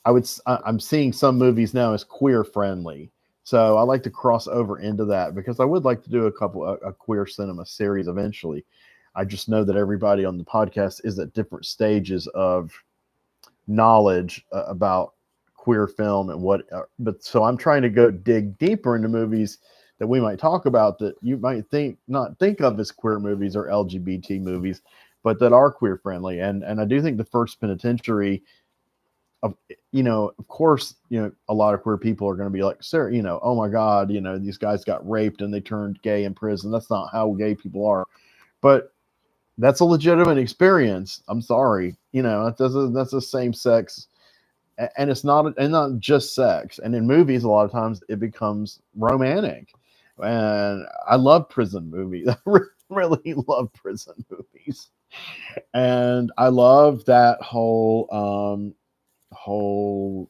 I'm seeing some movies now as queer friendly. So I like to cross over into that because I would like to do a queer cinema series eventually. I just know that everybody on the podcast is at different stages of knowledge about queer film and but so I'm trying to go dig deeper into movies that we might talk about that you might not think of as queer movies or LGBT movies, but that are queer friendly. And I do think the First Penitentiary, of course, a lot of queer people are going to be like, sir, oh my God, these guys got raped and they turned gay in prison. That's not how gay people are. But that's a legitimate experience. I'm sorry. That's the same sex. And it's not just sex. And in movies, a lot of times it becomes romantic. And I love prison movies. I really love prison movies. And I love that whole whole.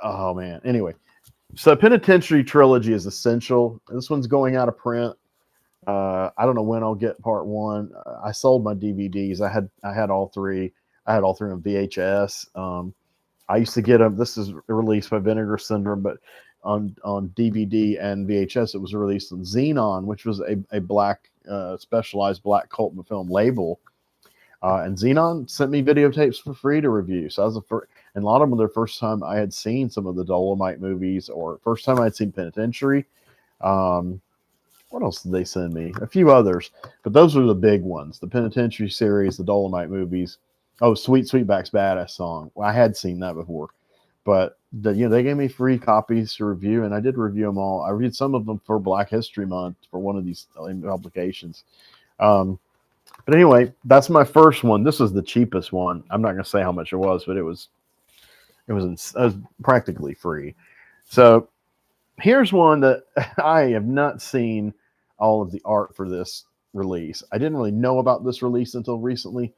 Oh man. Anyway, so Penitentiary Trilogy is essential. This one's going out of print. I don't know when I'll get part one. I sold my DVDs. I had all three. I had all three on VHS. I used to get them. This is released by Vinegar Syndrome, but on DVD and VHS, it was released on Xenon, which was a black specialized black cult film label. And Xenon sent me videotapes for free to review. So I was and a lot of them were the first time I had seen some of the Dolomite movies, or first time I'd seen Penitentiary. What else did they send me? A few others, but those were the big ones. The Penitentiary series, the Dolomite movies. Oh, Sweet Sweetback's Badass Song. Well, I had seen that before, but they gave me free copies to review, and I did review them all. I reviewed some of them for Black History Month for one of these publications. But anyway, that's my first one. This was the cheapest one. I'm not going to say how much it was, but it was practically free. So here's one that I have not seen all of the art for this release. I didn't really know about this release until recently.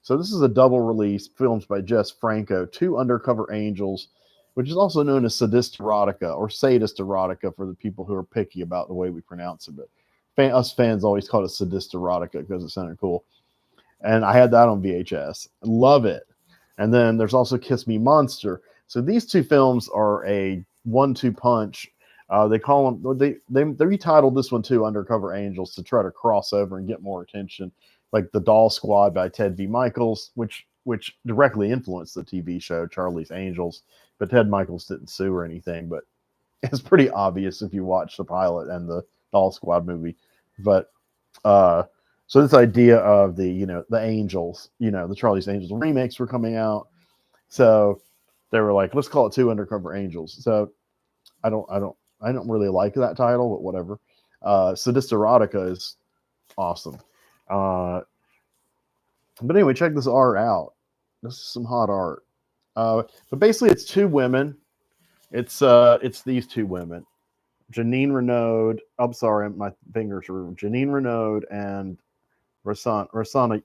So this is a double release, films by Jess Franco, Two Undercover Angels, which is also known as sadist erotica or sadist erotica for the people who are picky about the way we pronounce it. But us fans always call it sadist erotica because it sounded cool. And I had that on VHS. Love it. And then there's also Kiss Me Monster. So these two films are a 1-2 punch. They call them, they retitled this one too, Undercover Angels, to try to cross over and get more attention. Like The Doll Squad by Ted V. Michaels, which directly influenced the TV show Charlie's Angels, but Ted Michaels didn't sue or anything. But it's pretty obvious if you watch the pilot and the Doll Squad movie. But so this idea of the Angels, the Charlie's Angels remakes were coming out, so they were like, let's call it Two Undercover Angels. So I don't really like that title, but whatever. Sadist erotica is awesome. But anyway, check this art out. This is some hot art. But basically, it's two women. It's these two women, Janine Renaud. I'm sorry, my fingers are Janine Renaud and Rossana.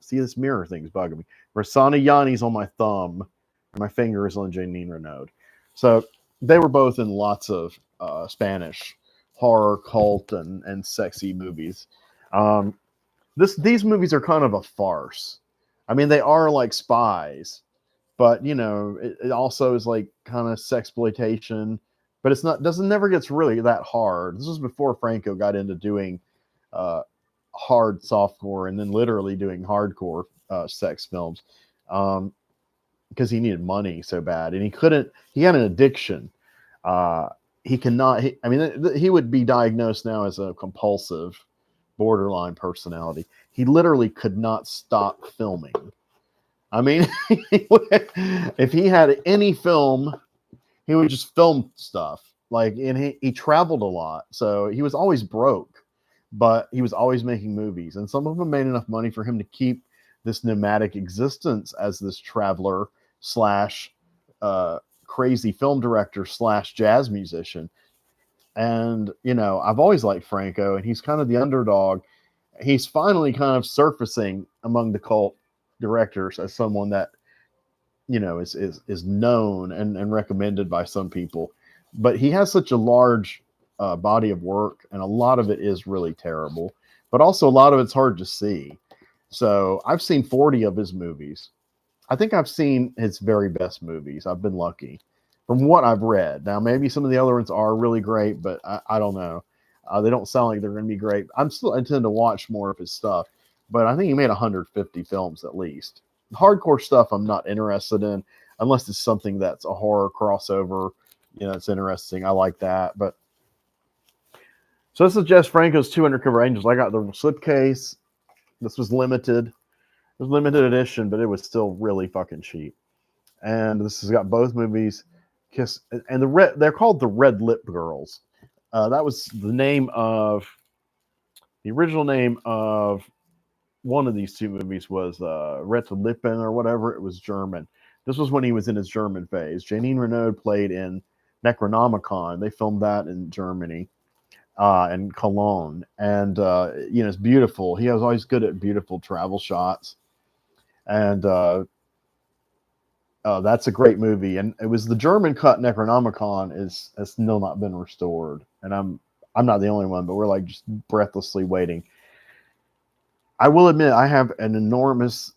See, this mirror thing's bugging me. Rossana Yanni's on my thumb, and my finger is on Janine Renaud. So they were both in lots of Spanish horror, cult, and sexy movies. These movies are kind of a farce. I mean, they are like spies, but it also is like kind of sexploitation. But it's not. Never gets really that hard. This was before Franco got into doing hard softcore and then literally doing hardcore sex films, because he needed money so bad, and he couldn't. He had an addiction. He cannot. He would be diagnosed now as a compulsive borderline personality. He literally could not stop filming. I mean, if he had any film, he would just film stuff. And he traveled a lot, so he was always broke, but he was always making movies, and some of them made enough money for him to keep this nomadic existence as this traveler slash crazy film director slash jazz musician. And I've always liked Franco, and he's kind of the underdog. He's finally kind of surfacing among the cult directors as someone that is known and recommended by some people. But he has such a large body of work, and a lot of it is really terrible, but also a lot of it's hard to see. So I've seen 40 of his movies. I think I've seen his very best movies. I've been lucky from what I've read. Now, maybe some of the other ones are really great, but I don't know. They don't sound like they're going to be great. I intend to watch more of his stuff, but I think he made 150 films at least. Hardcore stuff I'm not interested in unless it's something that's a horror crossover. It's interesting. I like that. But so this is Jess Franco's Two Undercover Angels. I got the slipcase. This was limited. It was limited edition, but it was still really fucking cheap. And this has got both movies. Kiss and they're called the Red Lip Girls. That was the original name of one of these two movies was Rette Lippen or whatever. It was German. This was when he was in his German phase. Janine Renaud played in Necronomicon. They filmed that in Germany, in Cologne. And, it's beautiful. He was always good at beautiful travel shots. And That's a great movie, and it was the German cut. Necronomicon has still not been restored, and I'm not the only one, but we're like just breathlessly waiting. I will admit I have an enormous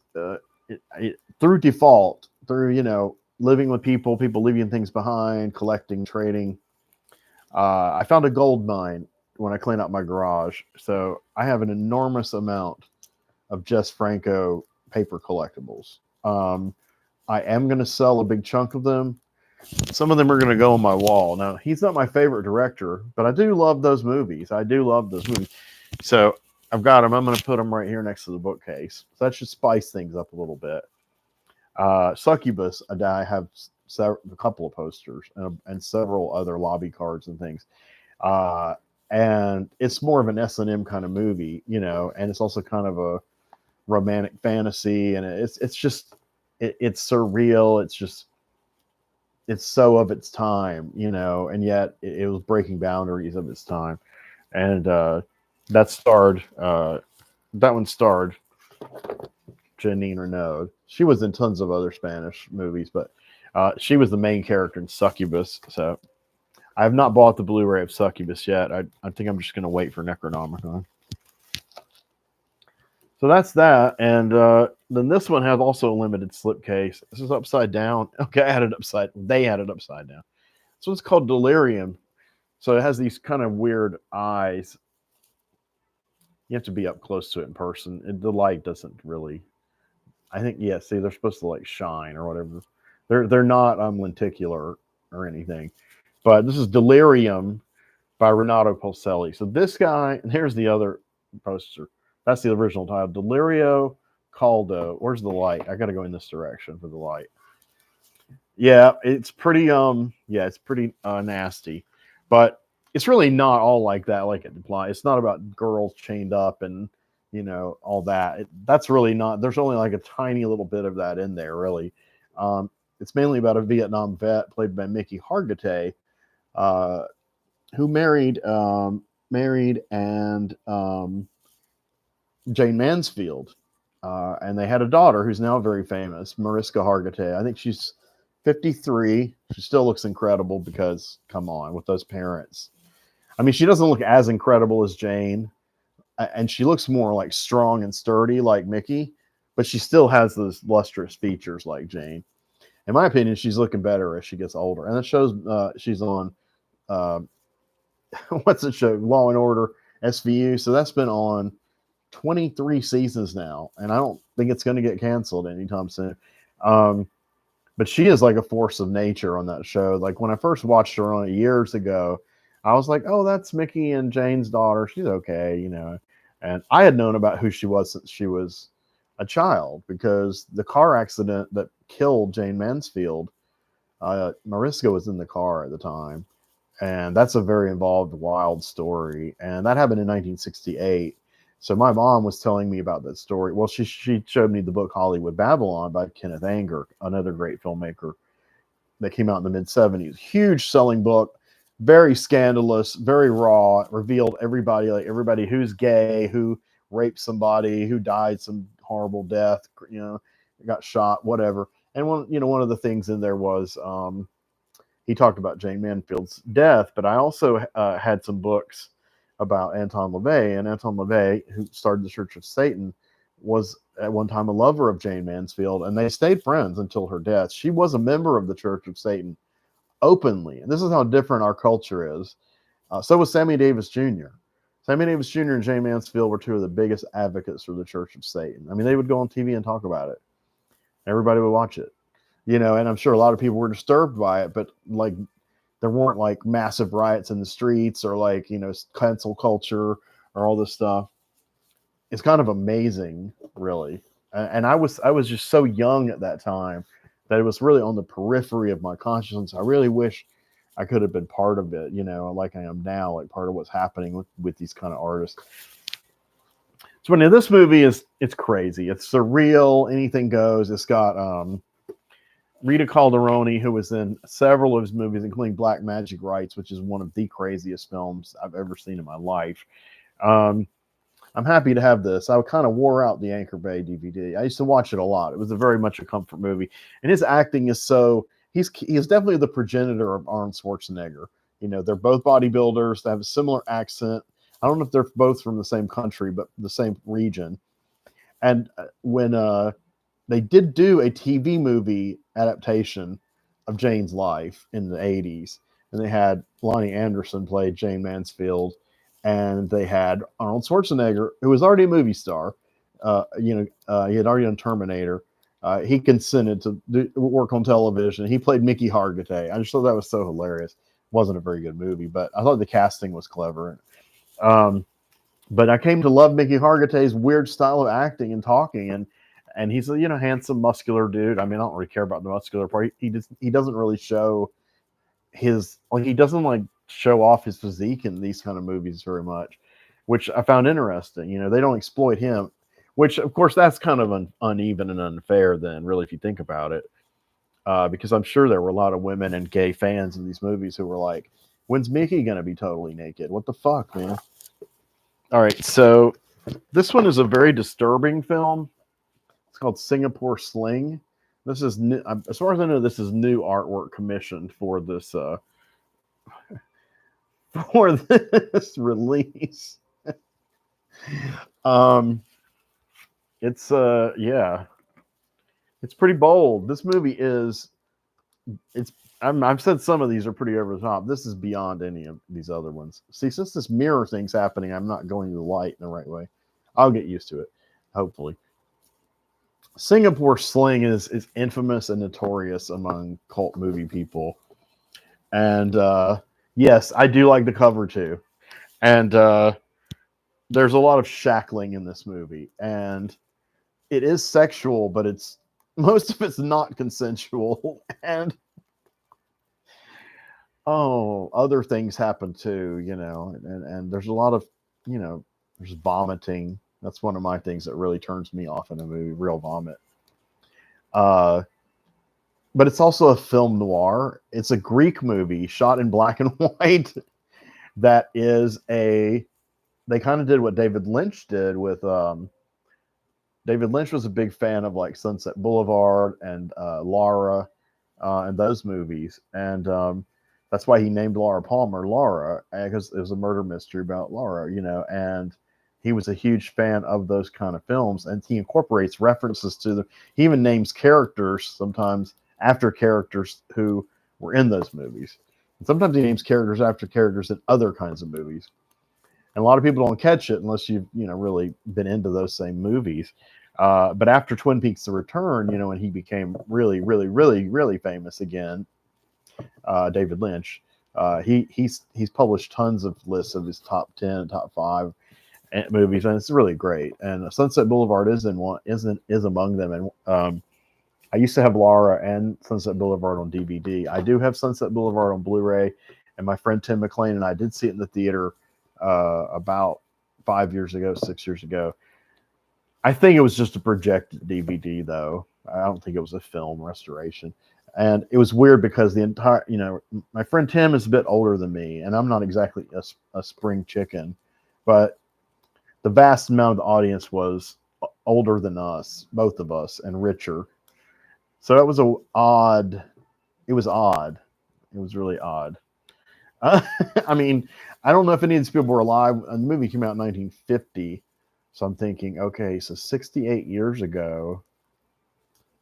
through default, through living with people, people leaving things behind, collecting, trading. I found a gold mine when I cleaned out my garage, so I have an enormous amount of Jess Franco paper collectibles. I am going to sell a big chunk of them. Some of them are going to go on my wall. Now, he's not my favorite director, but I do love those movies. I do love those movies. So I've got them. I'm going to put them right here next to the bookcase. So that should spice things up a little bit. Succubus, I have a couple of posters and several other lobby cards and things. And it's more of an S&M kind of movie, and it's also kind of a romantic fantasy, and it's just it's surreal. It's so of its time, and yet it was breaking boundaries of its time. And that one starred Janine Renaud. She was in tons of other Spanish movies, but she was the main character in Succubus. So I have not bought the Blu-ray of Succubus yet. I think I'm just going to wait for Necronomicon. So that's that. And then this one has also a limited slipcase. This is upside down. Okay, they had it upside down. So it's called Delirium. So it has these kind of weird eyes. You have to be up close to it in person. The light doesn't really. I think, yeah, see, they're supposed to like shine or whatever. They're not lenticular or anything. But this is Delirium by Renato Polselli. So this guy, and here's the other poster. That's the original title. Delirio Caldo. Where's the light? I got to go in this direction for the light. Yeah, it's pretty nasty. But it's really not all like that, like it implies. It's not about girls chained up and, all that. That's really not. There's only like a tiny little bit of that in there, really. It's mainly about a Vietnam vet played by Mickey Hargitay, who married and Jane Mansfield, and they had a daughter who's now very famous, Mariska Hargitay. I think she's 53. She still looks incredible because, come on, with those parents. I mean, she doesn't look as incredible as Jane, and she looks more like strong and sturdy like Mickey, but she still has those lustrous features like Jane. In my opinion, she's looking better as she gets older, and it shows she's on what's it show? Law and Order SVU. So that's been on 23 seasons now, and I don't think it's going to get canceled anytime soon. But she is like a force of nature on that show. Like when I first watched her on it years ago, I was like, oh, that's Mickey and Jane's daughter. She's okay, And I had known about who she was since she was a child, because the car accident that killed Jane Mansfield, Mariska was in the car at the time. And that's a very involved, wild story. And that happened in 1968. So my mom was telling me about that story. Well, she showed me the book Hollywood Babylon by Kenneth Anger, another great filmmaker that came out in the mid-70s. Huge selling book, very scandalous, very raw, revealed everybody who's gay, who raped somebody, who died some horrible death, got shot, whatever. And one of the things in there was he talked about Jane Mansfield's death, but I also had some books about Anton LaVey. And Anton LaVey, who started the Church of Satan, was at one time a lover of Jane Mansfield, and they stayed friends until her death. She was a member of the Church of Satan openly, and this is how different our culture is. So was Sammy Davis Jr. Sammy Davis Jr. and Jane Mansfield were two of the biggest advocates for the Church of Satan. I mean, they would go on TV and talk about it. Everybody would watch it, and I'm sure a lot of people were disturbed by it, but like there weren't like massive riots in the streets or like, cancel culture or all this stuff. It's kind of amazing, really. And I was just so young at that time that it was really on the periphery of my consciousness. I really wish I could have been part of it, like I am now, like part of what's happening with these kind of artists. So now this movie it's crazy. It's surreal. Anything goes. It's got Rita Calderoni, who was in several of his movies, including Black Magic Rights, which is one of the craziest films I've ever seen in my life. I'm happy to have this. I kind of wore out the Anchor Bay DVD. I used to watch it a lot. It was a very much a comfort movie, and his acting is so he is definitely the progenitor of Arnold Schwarzenegger. You know, they're both bodybuilders. They have a similar accent. I don't know if they're both from the same country, but the same region. And when they did do a TV movie adaptation of Jane's life in the 80s, and they had Lonnie Anderson play Jane Mansfield, and they had Arnold Schwarzenegger, who was already a movie star. He had already done Terminator. He consented to work on television. He played Mickey Hargitay. I just thought that was so hilarious. Wasn't a very good movie, but I thought the casting was clever. But I came to love Mickey Hargitay's weird style of acting and talking, and he's a handsome, muscular dude. I mean, I don't really care about the muscular part. He doesn't really show he doesn't show off his physique in these kind of movies very much, which I found interesting. You know, they don't exploit him, which of course that's kind of uneven and unfair. Then, really, if you think about it, because I'm sure there were a lot of women and gay fans in these movies who were like, "When's Mickey gonna be totally naked? What the fuck, man?" All right, so this one is a very disturbing film. It's called Singapore Sling. This is new, as far as I know, this is new artwork commissioned for this for this release. It's it's pretty bold. This movie is I've said some of these are pretty over the top. This is beyond any of these other ones. See, since this mirror thing's happening, I'm not going to the light in the right way. I'll get used to it, hopefully. Singapore Sling is infamous and notorious among cult movie people. And yes, I do like the cover too. And there's a lot of shackling in this movie. And it is sexual, but most of it's not consensual. And other things happen too, and there's a lot of, there's vomiting. That's one of my things that really turns me off in a movie, real vomit. But it's also a film noir. It's a Greek movie shot in black and white. They kind of did what David Lynch did with, David Lynch was a big fan of like Sunset Boulevard and Laura and those movies. And that's why he named Laura Palmer Laura, because it was a murder mystery about Laura, and he was a huge fan of those kind of films, and he incorporates references to them. He even names characters sometimes after characters who were in those movies. And sometimes he names characters after characters in other kinds of movies. And a lot of people don't catch it unless you've, really been into those same movies. But after Twin Peaks: The Return, when he became really, really, really, really famous again, David Lynch, he's published tons of lists of his top 10, top 5 movies, and it's really great. And Sunset Boulevard is among them. And I used to have Laura and Sunset Boulevard on DVD. I do have Sunset Boulevard on Blu-ray, and my friend Tim McLean and I did see it in the theater about 6 years ago. I think it was just a projected DVD, though. I don't think it was a film restoration. And it was weird because the entire, my friend Tim is a bit older than me, and I'm not exactly a spring chicken, but the vast amount of the audience was older than us, both of us, and richer. So it was odd. It was odd. It was really odd. I mean, I don't know if any of these people were alive. The movie came out in 1950. So I'm thinking, okay, so 68 years ago,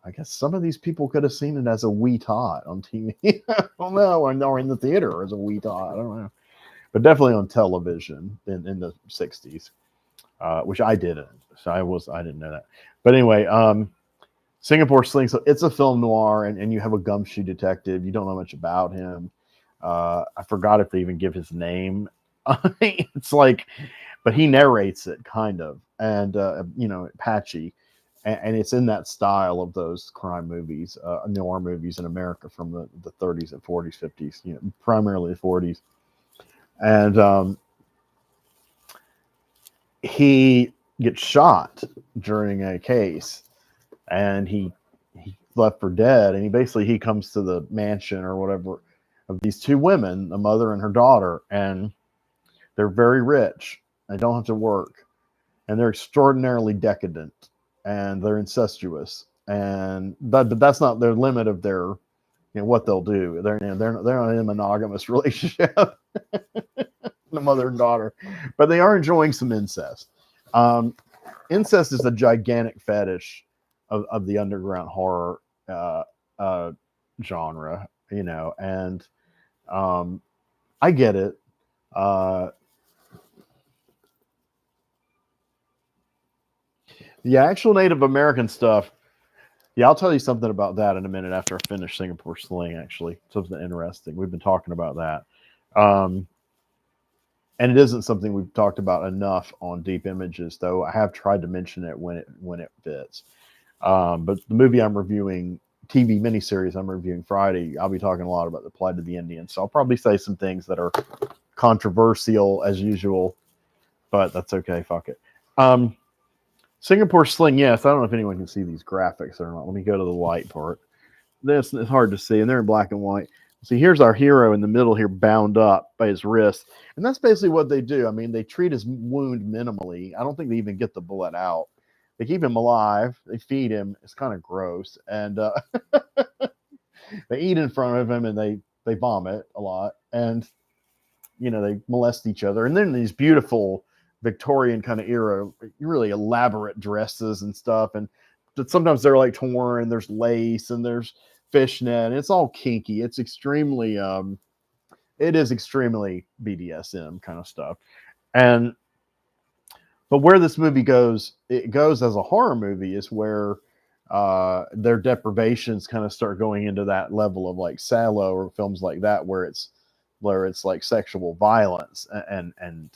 I guess some of these people could have seen it as a wee tot on TV. I don't know, or in the theater as a wee tot. I don't know. But definitely on television in the 60s, which I didn't. So I didn't know that. But anyway, Singapore Sling. So it's a film noir, and you have a gumshoe detective. You don't know much about him. I forgot if they even give his name. It's like, but he narrates it kind of, and patchy, and it's in that style of those crime movies, noir movies in America from the 30s and 40s, 50s, primarily the 40s. And he gets shot during a case, and he left for dead, and he comes to the mansion or whatever of these two women, a mother and her daughter, and they're very rich. They don't have to work, and they're extraordinarily decadent, and they're incestuous, and but that's not their limit of their, what they'll do. They're not in a monogamous relationship, the mother and daughter, but they are enjoying some incest. Um, Incest is a gigantic fetish of the underground horror uh, uh, genre, and um, I get it. Uh, the actual Native American stuff, yeah, I'll tell you something about that in a minute after I finish Singapore Sling, actually. Something interesting. We've been talking about that. Um, and it isn't something we've talked about enough on Deep Images, though I have tried to mention it when it fits. But the movie I'm reviewing, TV miniseries I'm reviewing Friday, I'll be talking a lot about the plight of the Indians. So I'll probably say some things that are controversial as usual, but that's okay. Fuck it. Singapore Sling, yes. I don't know if anyone can see these graphics or not. Let me go to the light part. This is hard to see, and they're in black and white. See, here's our hero in the middle here, bound up by his wrist. And that's basically what they do. I mean, they treat his wound minimally. I don't think they even get the bullet out. They keep him alive. They feed him. It's kind of gross. And they eat in front of him, and they vomit a lot. And, they molest each other. And then these beautiful Victorian kind of era, really elaborate dresses and stuff. And sometimes they're like torn, and there's lace, and there's fishnet, and it's all kinky. It's extremely it is extremely BDSM kind of stuff. And but where this movie goes, it goes as a horror movie, is where their deprivations kind of start going into that level of like Sallow or films like that, where it's like sexual violence and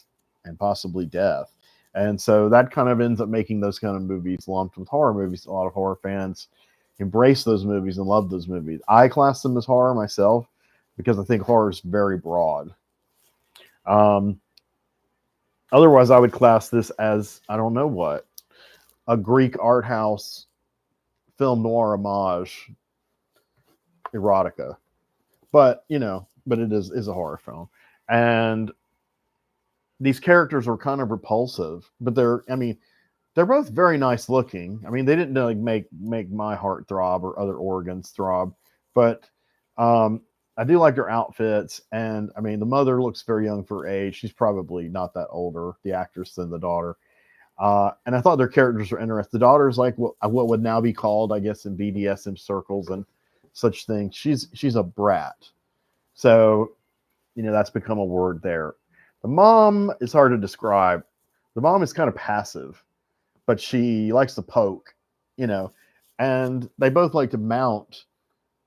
possibly death. And so that kind of ends up making those kind of movies lumped with horror movies. A lot of horror fans embrace those movies and love those movies. I class them as horror myself because I think horror is very broad. Otherwise, I would class this as, I don't know what, a Greek art house film noir homage erotica. But, but it is a horror film. And these characters are kind of repulsive, but they're both very nice looking. I mean, they didn't like make my heart throb or other organs throb, but I do like their outfits. And I mean, the mother looks very young for her age. She's probably not that older, the actress, than the daughter. And I thought their characters were interesting. The daughter is like what would now be called, I guess, in BDSM circles and such things. She's a brat. So, that's become a word there. The mom is hard to describe. The mom is kind of passive, but she likes to poke, and they both like to mount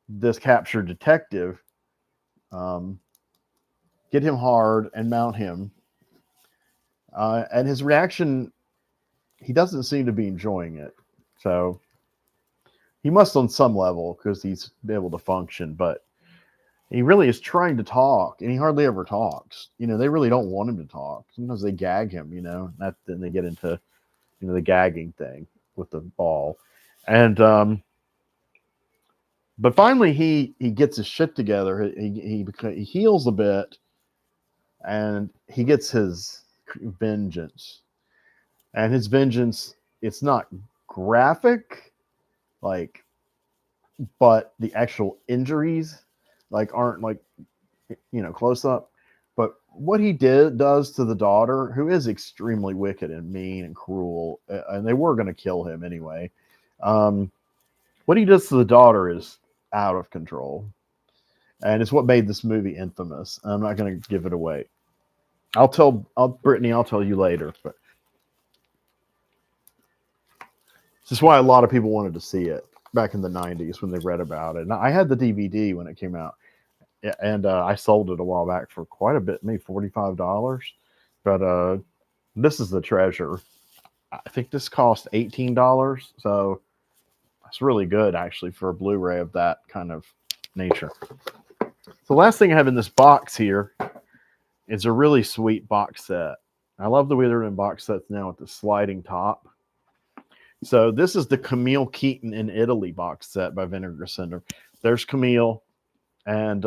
this captured detective, get him hard and mount him. And his reaction, he doesn't seem to be enjoying it. So he must on some level, because he's able to function, but he really is trying to talk, and he hardly ever talks. They really don't want him to talk. Sometimes they gag him, then they get into, the gagging thing with the ball. And, but finally he gets his shit together. He heals a bit, and he gets his vengeance. And his vengeance, it's not graphic, like, but the actual injuries aren't close up. But what he does to the daughter, who is extremely wicked and mean and cruel, and they were going to kill him anyway. What he does to the daughter is out of control, and it's what made this movie infamous. I'm not going to give it away. Brittany, I'll tell you later. But this is why a lot of people wanted to see it back in the 90s when they read about it. And I had the DVD when it came out. And I sold it a while back for quite a bit, maybe $45. But this is the treasure. I think this cost $18. So it's really good, actually, for a Blu-ray of that kind of nature. The last thing I have in this box here is a really sweet box set. I love the way they're in box sets now with the sliding top. So this is the Camille Keaton in Italy box set by Vinegar Syndrome. There's Camille. And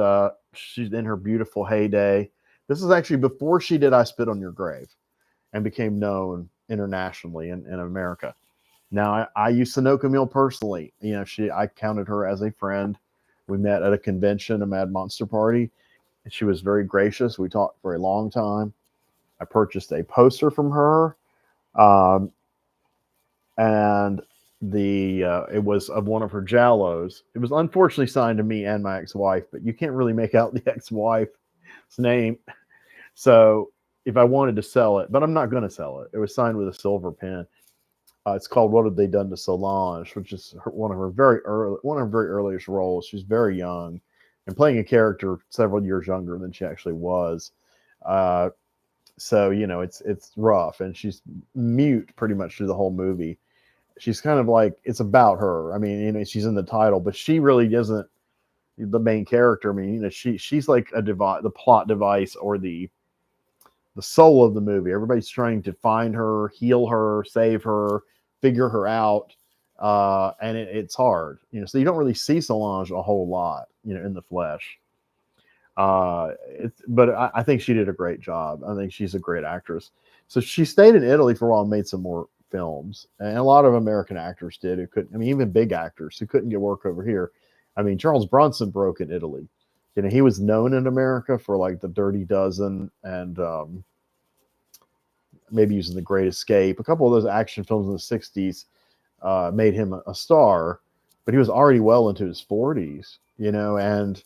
she's in her beautiful heyday. This is actually before she did I Spit on Your Grave and became known internationally in America. Now, I used to know Camille personally. You know, I counted her as a friend. We met at a convention, a Mad Monster party, and she was very gracious. We talked for a long time. I purchased a poster from her, um, and it was of one of her Jallos. It was unfortunately signed to me and my ex-wife, but you can't really make out the ex-wife's name. So if I wanted to sell it, but I'm not going to sell it. It was signed with a silver pen. It's called "What Have They Done to Solange," which is one of her very earliest roles. She's very young and playing a character several years younger than she actually was. So you know, it's rough, and she's mute pretty much through the whole movie. She's kind of like, it's about her. I mean, you know, she's in the title, but she really isn't the main character. I mean, you know, she's like the plot device, or the soul of the movie. Everybody's trying to find her, heal her, save her, figure her out, and it's hard, you know. So you don't really see Solange a whole lot, you know, in the flesh. But I think she did a great job. I think she's a great actress. So she stayed in Italy for a while and made some more films, and a lot of American actors did who couldn't. I mean, even big actors who couldn't get work over here. I mean, Charles Bronson broke in Italy. You know, he was known in America for like The Dirty Dozen and maybe using The Great Escape. A couple of those action films in the 60s made him a star, but he was already well into his 40s, you know, and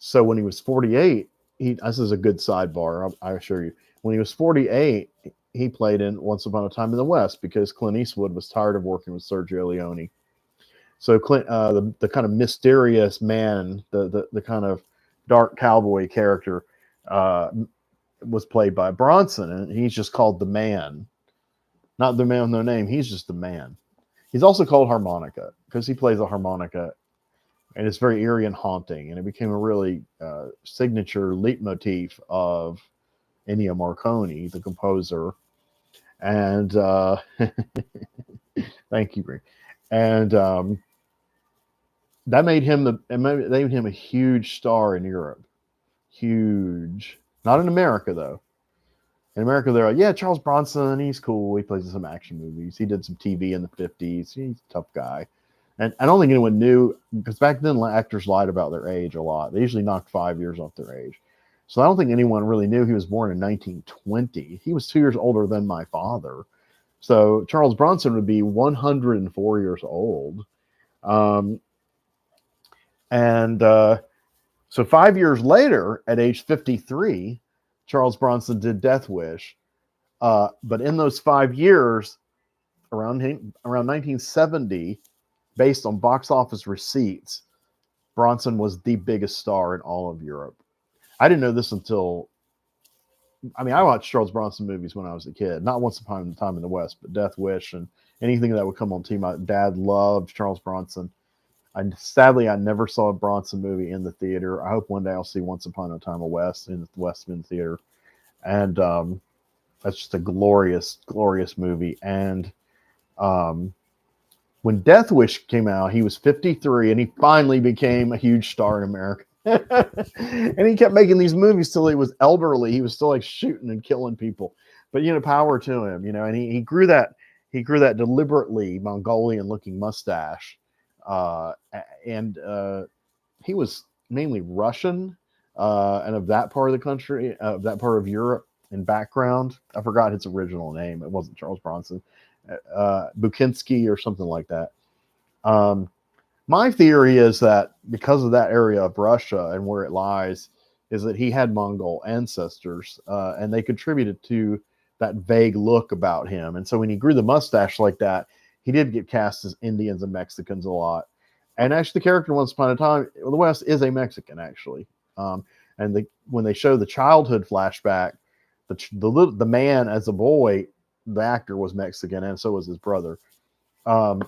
so when he was 48, this is a good sidebar, I assure you. When he was 48, he played in Once Upon a Time in the West because Clint Eastwood was tired of working with Sergio Leone. So Clint, the kind of mysterious man, the kind of dark cowboy character, was played by Bronson, and he's just called the Man, not the man with no name. He's just the Man. He's also called Harmonica because he plays a harmonica, and it's very eerie and haunting. And it became a really signature leitmotif of Ennio Morricone, the composer. And thank you, Greg. And that made him a huge star in Europe. Huge. Not in America, though. In America, they're like, yeah, Charles Bronson, he's cool. He plays in some action movies. He did some TV in the 50s. He's a tough guy. And I don't think anyone knew, because back then actors lied about their age a lot. They usually knocked 5 years off their age. So I don't think anyone really knew he was born in 1920. He was 2 years older than my father. So Charles Bronson would be 104 years old. So 5 years later, at age 53, Charles Bronson did Death Wish. But in those 5 years, around 1970, based on box office receipts, Bronson was the biggest star in all of Europe. I didn't know this until, I mean, I watched Charles Bronson movies when I was a kid, not Once Upon a Time in the West, but Death Wish and anything that would come on TV. My dad loved Charles Bronson. Sadly, I never saw a Bronson movie in the theater. I hope one day I'll see Once Upon a Time in the West in the West End Theater. And that's just a glorious, glorious movie. And when Death Wish came out, he was 53, and he finally became a huge star in America. And he kept making these movies till he was elderly. He was still like shooting and killing people. But you know, power to him, you know. And he grew that deliberately Mongolian-looking mustache. And he was mainly Russian and of that part of the country, that part of Europe in background. I forgot his original name. It wasn't Charles Bronson. Bukinski or something like that. My theory is that because of that area of Russia and where it lies, is that he had Mongol ancestors, and they contributed to that vague look about him. And so when he grew the mustache like that, he did get cast as Indians and Mexicans a lot. And actually, the character Once Upon a Time in the West is a Mexican, actually. And when they show the childhood flashback, the man as a boy, the actor was Mexican, and so was his brother. So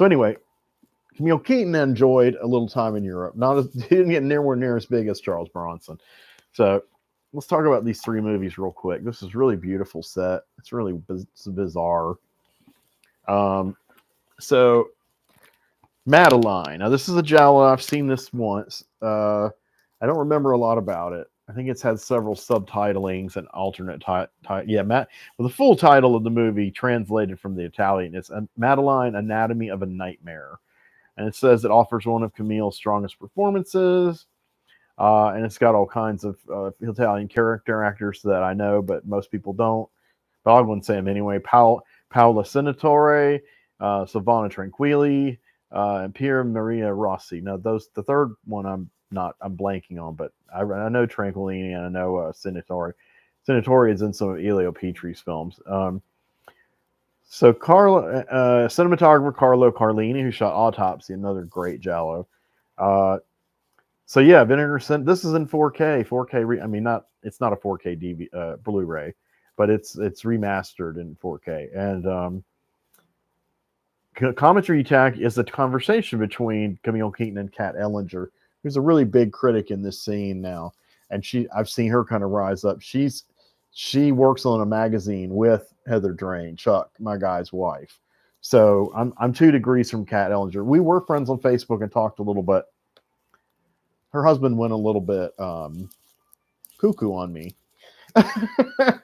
anyway, Camille Keaton enjoyed a little time in Europe. He didn't get nowhere near as big as Charles Bronson. So let's talk about these 3 movies real quick. This is really beautiful set. It's really bizarre. So Madeline. Now this is a Giallo. I've seen this once. I don't remember a lot about it. I think it's had several subtitlings and alternate yeah, Matt. Well, the full title of the movie, translated from the Italian, is Madeline: Anatomy of a Nightmare, and it says it offers one of Camille's strongest performances. And it's got all kinds of Italian character actors that I know, but most people don't. But I wouldn't say them anyway. Paola Senatore, Silvana Tranquilli, and Pier Maria Rossi. Now, the third one I'm blanking on, but I know Tranquillini and I know Senatore. Senatore is in some of Elio Petri's films. So cinematographer Carlo Carlini, who shot Autopsy, another great giallo. So yeah, Vinegar. This is in 4K. 4K. I mean, it's not a 4K Blu-ray, but it's remastered in 4K. And commentary attack is a conversation between Camille Keaton and Kat Ellinger, who's a really big critic in this scene now. And I've seen her kind of rise up. She works on a magazine with Heather Drain, Chuck, my guy's wife. So I'm 2 degrees from Kat Ellinger. We were friends on Facebook and talked a little bit. Her husband went a little bit cuckoo on me.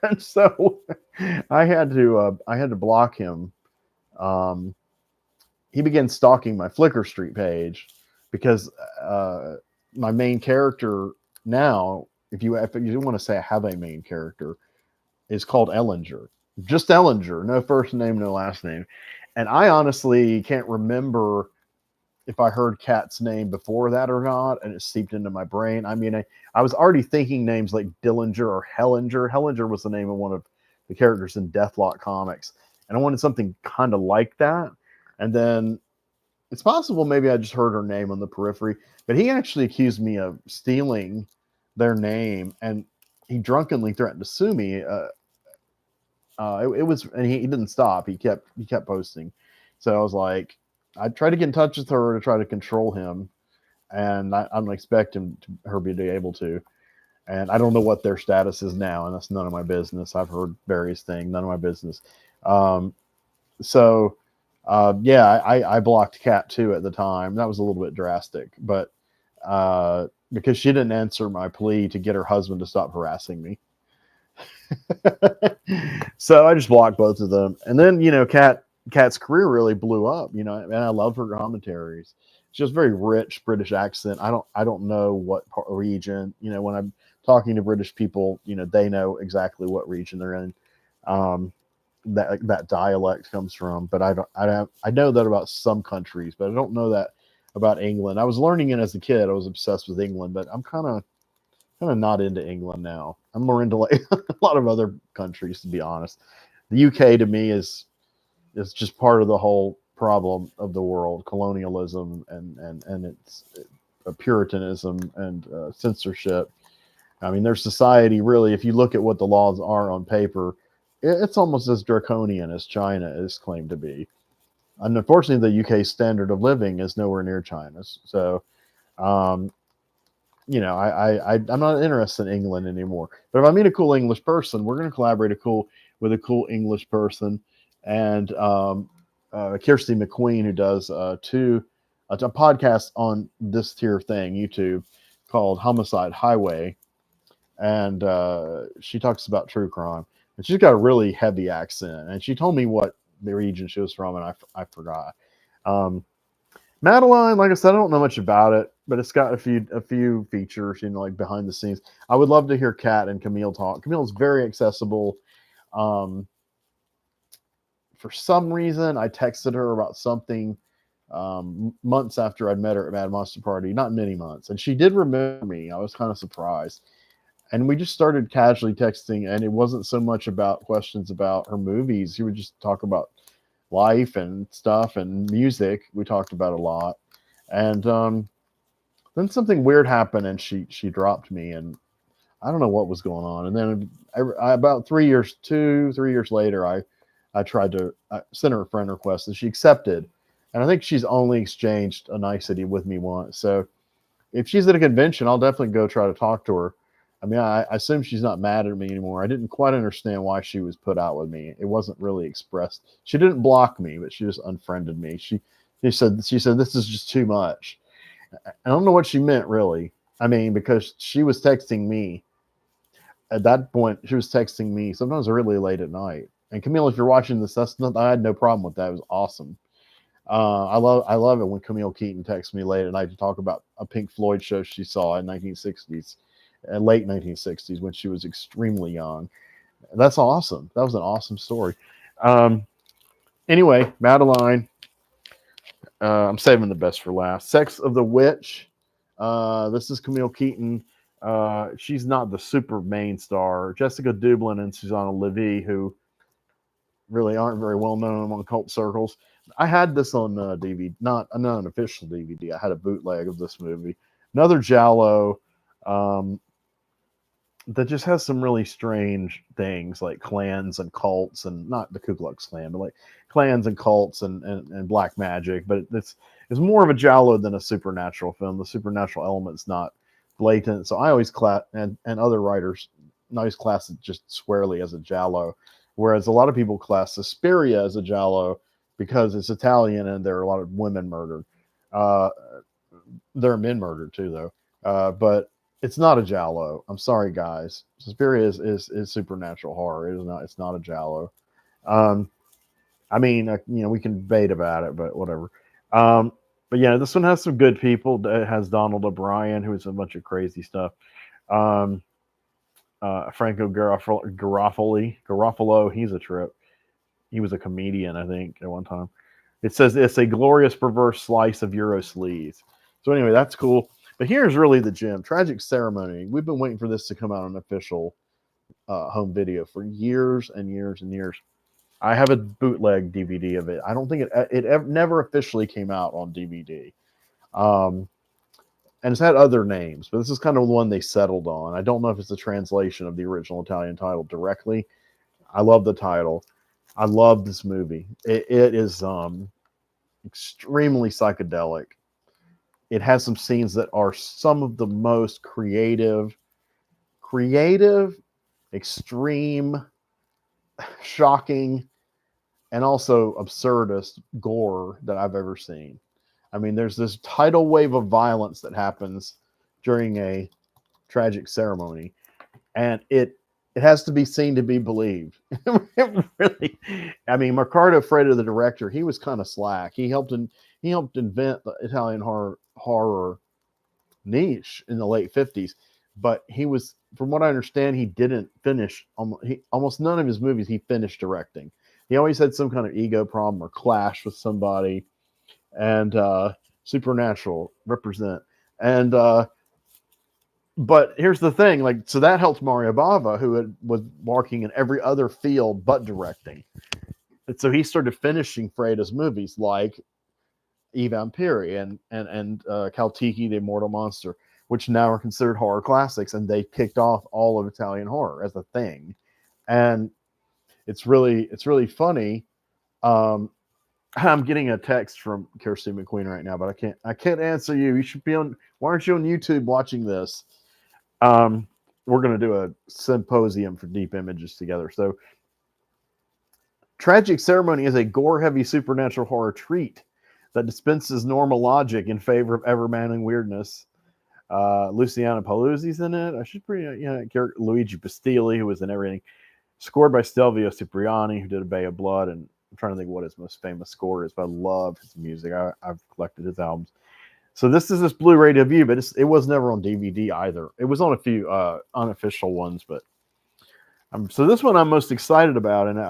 And so I had to block him. He began stalking my Flickr Street page because my main character now, if you want to say I have a main character, is called Ellinger. Just Ellinger, no first name, no last name. And I honestly can't remember if I heard Kat's name before that or not, and it seeped into my brain. I mean, I was already thinking names like Dillinger or Hellinger. Hellinger was the name of one of the characters in Deathlock comics, and I wanted something kind of like that. And then it's possible maybe I just heard her name on the periphery, but he actually accused me of stealing their name, and he drunkenly threatened to sue me. It was, and he didn't stop. He kept posting. So I was like, I tried to get in touch with her to try to control him, and I don't expect her to be able to. And I don't know what their status is now, and that's none of my business. I've heard various things, none of my business. Yeah, I blocked Kat too at the time. That was a little bit drastic, but because she didn't answer my plea to get her husband to stop harassing me. So I just blocked both of them. And then, Kat's career really blew up, and I love her commentaries. She has a very rich British accent. I don't know what region, when I'm talking to British people, they know exactly what region they're in. That dialect comes from, but I know that about some countries, but I don't know that about England. I was learning it as a kid. I was obsessed with England, but I'm kind of not into England now. I'm more into like a lot of other countries, to be honest. The UK to me is just part of the whole problem of the world, colonialism and its Puritanism and censorship. I mean, their society really, if you look at what the laws are on paper, it's almost as draconian as China is claimed to be. And unfortunately, the UK standard of living is nowhere near China's. So, I'm not interested in England anymore. But if I meet a cool English person, we're going to collaborate with a cool English person. And Kirsty McQueen, who does a podcast on this tier thing, YouTube, called Homicide Highway. And she talks about true crime. And she's got a really heavy accent. And she told me what the region she was from, and I forgot. Madeline, like I said, I don't know much about it, but it's got a few features, like behind the scenes. I would love to hear Kat and Camille talk. Camille's very accessible. For some reason, I texted her about something months after I'd met her at Mad Monster Party, not many months, and she did remember me. I was kind of surprised. And we just started casually texting, and it wasn't so much about questions about her movies. She would just talk about life and stuff and music. We talked about a lot. And then something weird happened, and she dropped me, and I don't know what was going on. And then about 3 years later, I tried to send her a friend request, and she accepted. And I think she's only exchanged a nicety with me once. So if she's at a convention, I'll definitely go try to talk to her. I mean, I assume she's not mad at me anymore. I didn't quite understand why she was put out with me. It wasn't really expressed. She didn't block me, but she just unfriended me. She said, this is just too much. I don't know what she meant, really. I mean, because she was texting me at that point, she was texting me sometimes really late at night. And Camille, if you're watching this, that's not, I had no problem with that. It was awesome. I love it when Camille Keaton texts me late at night to talk about a Pink Floyd show she saw in 1960s, late 1960s when she was extremely young. That's awesome. That was an awesome story. Um, anyway, Madeline, I'm saving the best for last. Sex of the Witch. This is Camille Keaton. She's not the super main star. Jessica Dublin and Susanna Levy, who really aren't very well known among cult circles. I had this on DVD, not an official DVD. I had a bootleg of this movie. Another Giallo that just has some really strange things like clans and cults, and not the Ku Klux Klan, but like clans and cults and black magic. But it's more of a Giallo than a supernatural film. The supernatural element's not blatant. So I always class, and other writers always class it just squarely as a Giallo. Whereas a lot of people class Suspiria as a Giallo because it's Italian and there are a lot of women murdered. Uh, there are men murdered too, though. But it's not a Giallo. I'm sorry, guys. Suspiria is supernatural horror. It is not. It's not a Giallo. Um, I mean, we can debate about it, but whatever. But yeah, this one has some good people. It has Donald O'Brien, who is a bunch of crazy stuff. Um, Franco Garofalo, he's a trip. He was a comedian, I think, at one time. It says it's a glorious, perverse slice of Euro sleaze. So anyway, that's cool. But here's really the gem: Tragic Ceremony. We've been waiting for this to come out on official home video for years and years and years. I have a bootleg DVD of it. I don't think it never officially came out on DVD. Um, and it's had other names, but this is kind of the one they settled on. I don't know if it's a translation of the original Italian title directly. I love the title. I love this movie. It is extremely psychedelic. It has some scenes that are some of the most creative, extreme, shocking, and also absurdist gore that I've ever seen. I mean, there's this tidal wave of violence that happens during a tragic ceremony, and it has to be seen to be believed. Really, I mean, Riccardo Fredo, the director, he was kind of slack. He helped invent the Italian horror niche in the late 50s, but he was, from what I understand, he didn't finish almost none of his movies he finished directing. He always had some kind of ego problem or clash with somebody, and Supernatural represent. And but here's the thing, like, so that helped Mario Bava, who was working in every other field but directing. And so he started finishing Freda's movies like I Vampiri and Caltiki, the Immortal Monster, which now are considered horror classics, and they kicked off all of Italian horror as a thing. And it's really funny. I'm getting a text from Kirsty McQueen right now, but I can't answer you. You should be on. Why aren't you on YouTube watching this? We're going to do a symposium for Deep Images together. So, Tragic Ceremony is a gore-heavy supernatural horror treat that dispenses normal logic in favor of ever-mounting weirdness. Luciana Paluzzi's in it. I should Luigi Pistilli, who was in everything. Scored by Stelvio Cipriani, who did A Bay of Blood, and I'm trying to think what his most famous score is, but I love his music. I've collected his albums. So this is this Blu-ray debut, but it was never on DVD either. It was on a few unofficial ones, but so this one I'm most excited about, and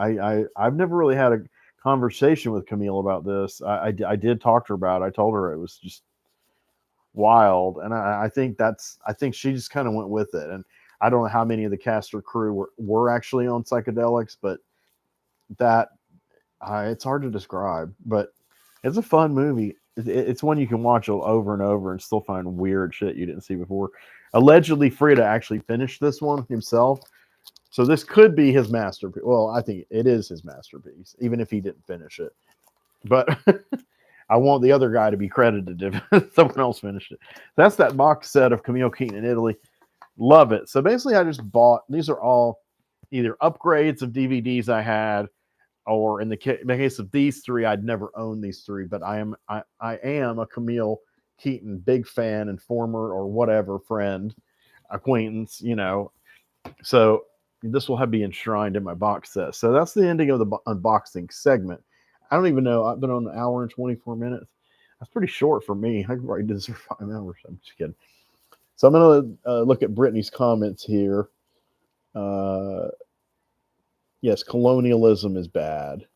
I've never really had a conversation with Camille about this. I did talk to her about it. I told her it was just wild, and I think she just kind of went with it. And I don't know how many of the cast or crew were actually on psychedelics, but it's hard to describe. But it's a fun movie. It's one you can watch over and over and still find weird shit you didn't see before. Allegedly, Frida actually finished this one himself, so this could be his masterpiece. Well, I think it is his masterpiece, even if he didn't finish it. But I want the other guy to be credited if someone else finished it. That's that box set of Camille Keaton in Italy. Love it. So basically, I just bought. These are all either upgrades of DVDs I had, or in the case of these three, I'd never owned these three. But I am a Camille Keaton big fan and former or whatever friend, acquaintance, So this will be enshrined in my box set. So that's the ending of the unboxing segment. I don't even know. I've been on an hour and 24 minutes. That's pretty short for me. I could probably do this for 5 hours. I'm just kidding. So I'm going to look at Brittany's comments here. Yes, colonialism is bad.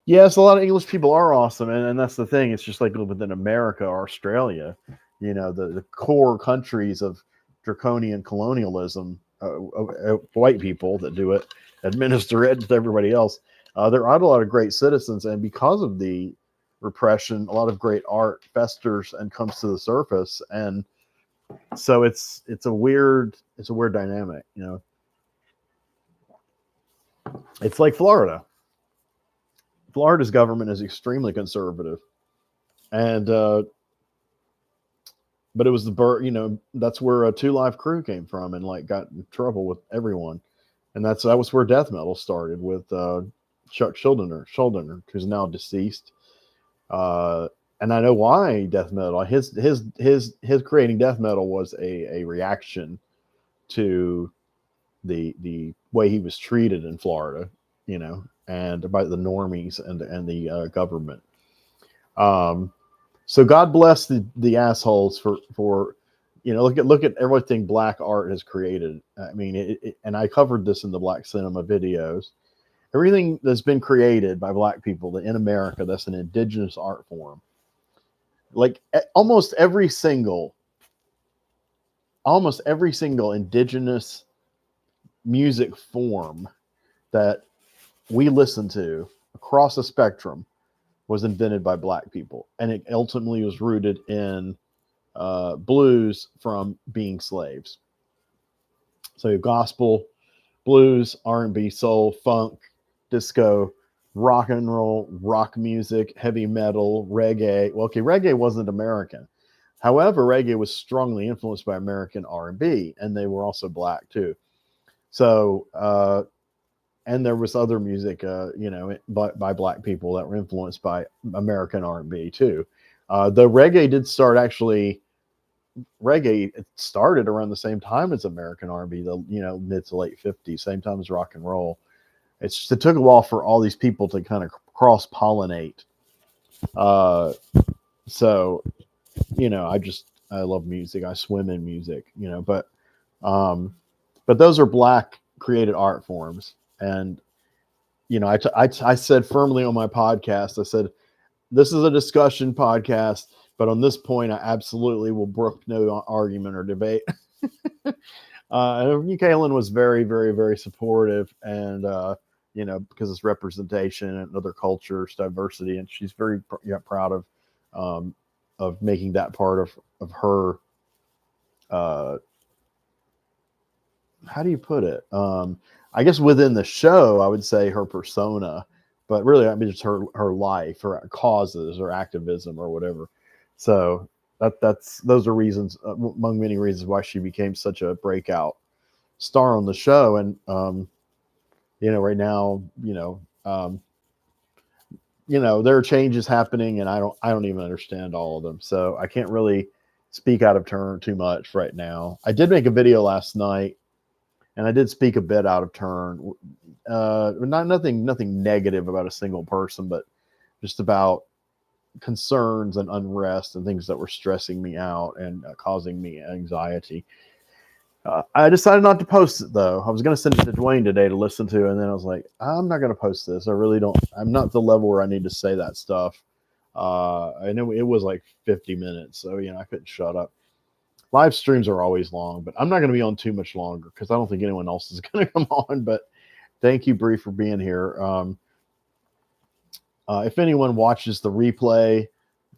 Yes, a lot of English people are awesome, and that's the thing. It's just like within America or Australia, the core countries of draconian colonialism, white people that do it, administer it to everybody else. There are a lot of great citizens, and because of the repression, a lot of great art festers and comes to the surface, and so it's a weird dynamic. It's like Florida. Florida's government is extremely conservative, and but it was that's where a 2 Live Crew came from, and like got in trouble with everyone, and that was where death metal started with Chuck Schuldiner, who's now deceased. And I know why death metal. His creating death metal was a reaction to the way he was treated in Florida, and by the normies and the government. So God bless the assholes for look at everything black art has created. I mean, and I covered this in the Black Cinema videos. Everything that's been created by black people in America that's an indigenous art form, like almost every single indigenous music form that we listen to across the spectrum was invented by black people, and it ultimately was rooted in blues from being slaves. So gospel, blues, R&B, soul, funk, disco, rock and roll, rock music, heavy metal, reggae. Well, okay, reggae wasn't American. However, reggae was strongly influenced by American R&B, and they were also black too. So, and there was other music, by black people that were influenced by American R&B too. The reggae did start actually. Reggae it started around the same time as American R&B, the mid to late 50s, same time as rock and roll. It took a while for all these people to kind of cross pollinate. So I love music. I swim in music, but those are black created art forms. And, I said firmly on my podcast, I said, this is a discussion podcast, but on this point, I absolutely will brook no argument or debate. Kaylin was very, very, very supportive, and because it's representation and other cultures, diversity, and she's very proud of making that part of her. How do you put it? I guess within the show, I would say her persona, but really, I mean, just her life, her causes, or activism, or whatever. So those are reasons, among many reasons, why she became such a breakout star on the show. And right now, there are changes happening, and I don't even understand all of them. So I can't really speak out of turn too much right now. I did make a video last night, and I did speak a bit out of turn. Nothing negative about a single person, but just about concerns and unrest and things that were stressing me out and causing me anxiety. I decided not to post it, though. I was going to send it to Dwayne today to listen to, and then I was like, I'm not going to post this. I'm not the level where I need to say that stuff. I know it was like 50 minutes, so I couldn't shut up. Live streams are always long, but I'm not going to be on too much longer because I don't think anyone else is going to come on. But thank you, Bree, for being here. If anyone watches the replay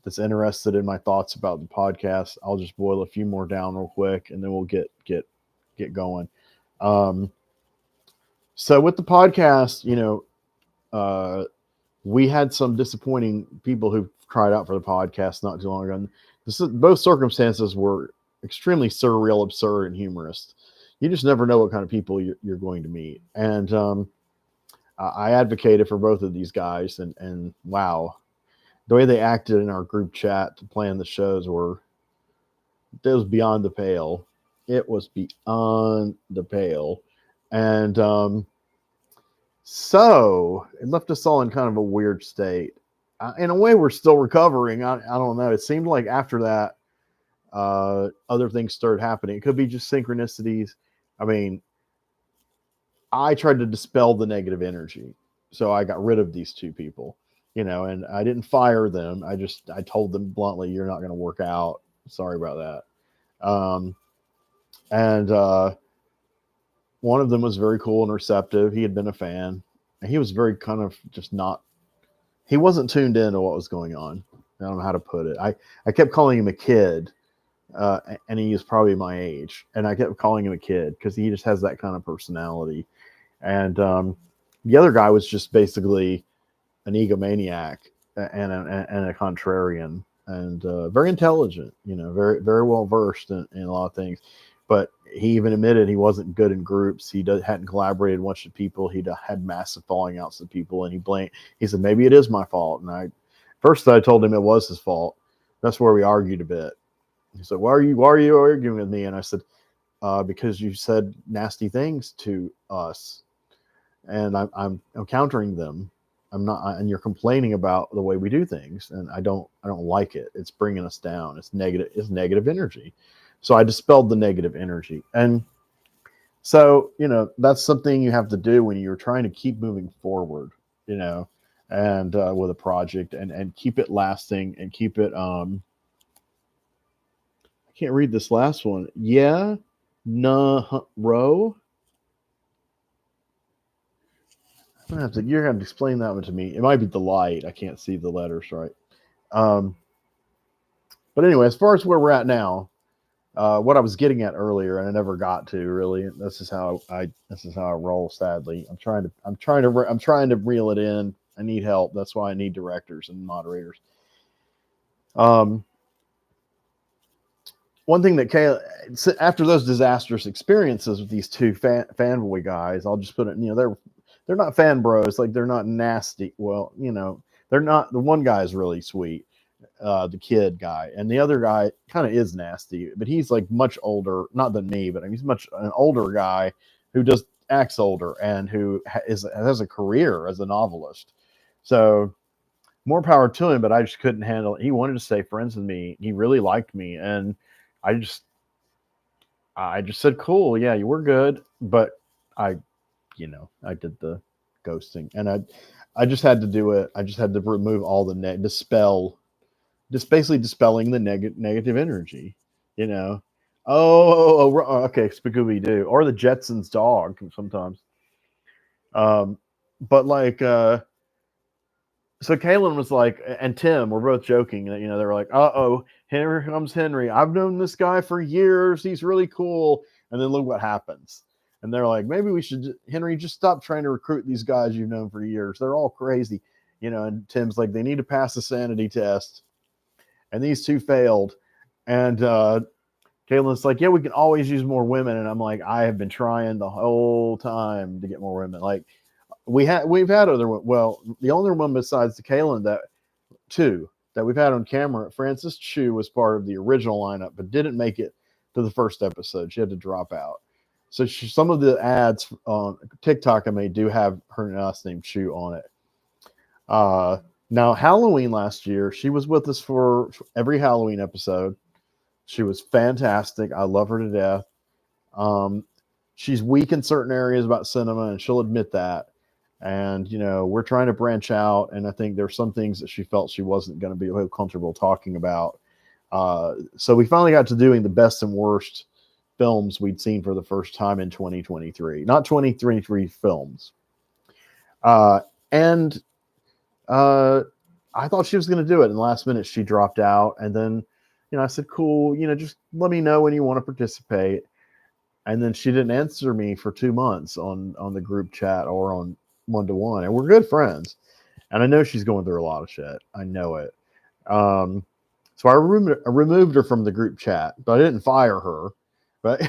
that's interested in my thoughts about the podcast, I'll just boil a few more down real quick, and then we'll get going. So with the podcast, we had some disappointing people who tried out for the podcast not too long ago. Both circumstances were extremely surreal, absurd, and humorous. You just never know what kind of people you're going to meet. And I advocated for both of these guys, and wow, the way they acted in our group chat to plan the shows was beyond the pale. It was beyond the pale. And so it left us all in kind of a weird state. In a way, we're still recovering. I don't know. It seemed like after that, other things started happening. It could be just synchronicities. I mean, I tried to dispel the negative energy. So I got rid of these two people, and I didn't fire them. I told them bluntly, you're not going to work out. Sorry about that. And one of them was very cool and receptive. He had been a fan, and he was very kind of just not, he wasn't tuned into what was going on. I don't know how to put it. I kept calling him a kid, and he is probably my age. And I kept calling him a kid because he just has that kind of personality. And the other guy was just basically an egomaniac and a contrarian, and very intelligent, very, very well versed in a lot of things. But he even admitted he wasn't good in groups. He hadn't collaborated much with people. He had massive falling outs with people, and he said, maybe it is my fault. And first I told him it was his fault. That's where we argued a bit. He said, why are you arguing with me? And I said, because you said nasty things to us, and I'm countering them. I'm not, and you're complaining about the way we do things, and I don't like it. It's bringing us down. It's negative energy. So I dispelled the negative energy. And so, that's something you have to do when you're trying to keep moving forward, and with a project, and keep it lasting, and keep it, I can't read this last one. Yeah. Row. You're going to explain that one to me. It might be the light. I can't see the letters right. But anyway, as far as where we're at now, what I was getting at earlier, and I never got to really. This is how I roll. Sadly, I'm trying to reel it in. I need help. That's why I need directors and moderators. One thing that after those disastrous experiences with these two fanboy guys, I'll just put it. They're not fan bros. Like, they're not nasty. Well, they're not. The one guy is really sweet. The kid guy, and the other guy kind of is nasty, but he's like much older, not than me, but he's an older guy who acts older, and who has a career as a novelist. So more power to him, but I just couldn't handle it. He wanted to stay friends with me. He really liked me, and I just said, cool, yeah, you were good, but I did the ghosting, and I just had to do it. I just had to remove all the just basically dispelling the negative energy, okay, Spagooby Doo, or the Jetsons dog sometimes. But like, so Kaylin was like, and Tim were both joking that, they were like, here comes Henry. I've known this guy for years. He's really cool. And then look what happens. And they're like, maybe we should, Henry, just stop trying to recruit these guys you've known for years. They're all crazy, and Tim's like, they need to pass a sanity test. And these two failed. And Kaylin's like, yeah, we can always use more women. And I'm like, I have been trying the whole time to get more women. Like, we've had other, well, the only one besides the Kaylin that we've had on camera, Frances Chu, was part of the original lineup, but didn't make it to the first episode. She had to drop out. So some of the ads on TikTok I made do have her last name Chu on it. Now, Halloween last year, she was with us for every Halloween episode. She was fantastic. I love her to death. She's weak in certain areas about cinema, and she'll admit that. And, we're trying to branch out, and I think there's some things that she felt she wasn't going to be comfortable talking about. So we finally got to doing the best and worst films we'd seen for the first time in 2023. Not 2023 films. And I thought she was going to do it. In the last minute, she dropped out. And then, I said, cool, just let me know when you want to participate. And then she didn't answer me for 2 months on the group chat or on one-to-one. And we're good friends. And I know she's going through a lot of shit. I know it. So I removed her from the group chat, but I didn't fire her. But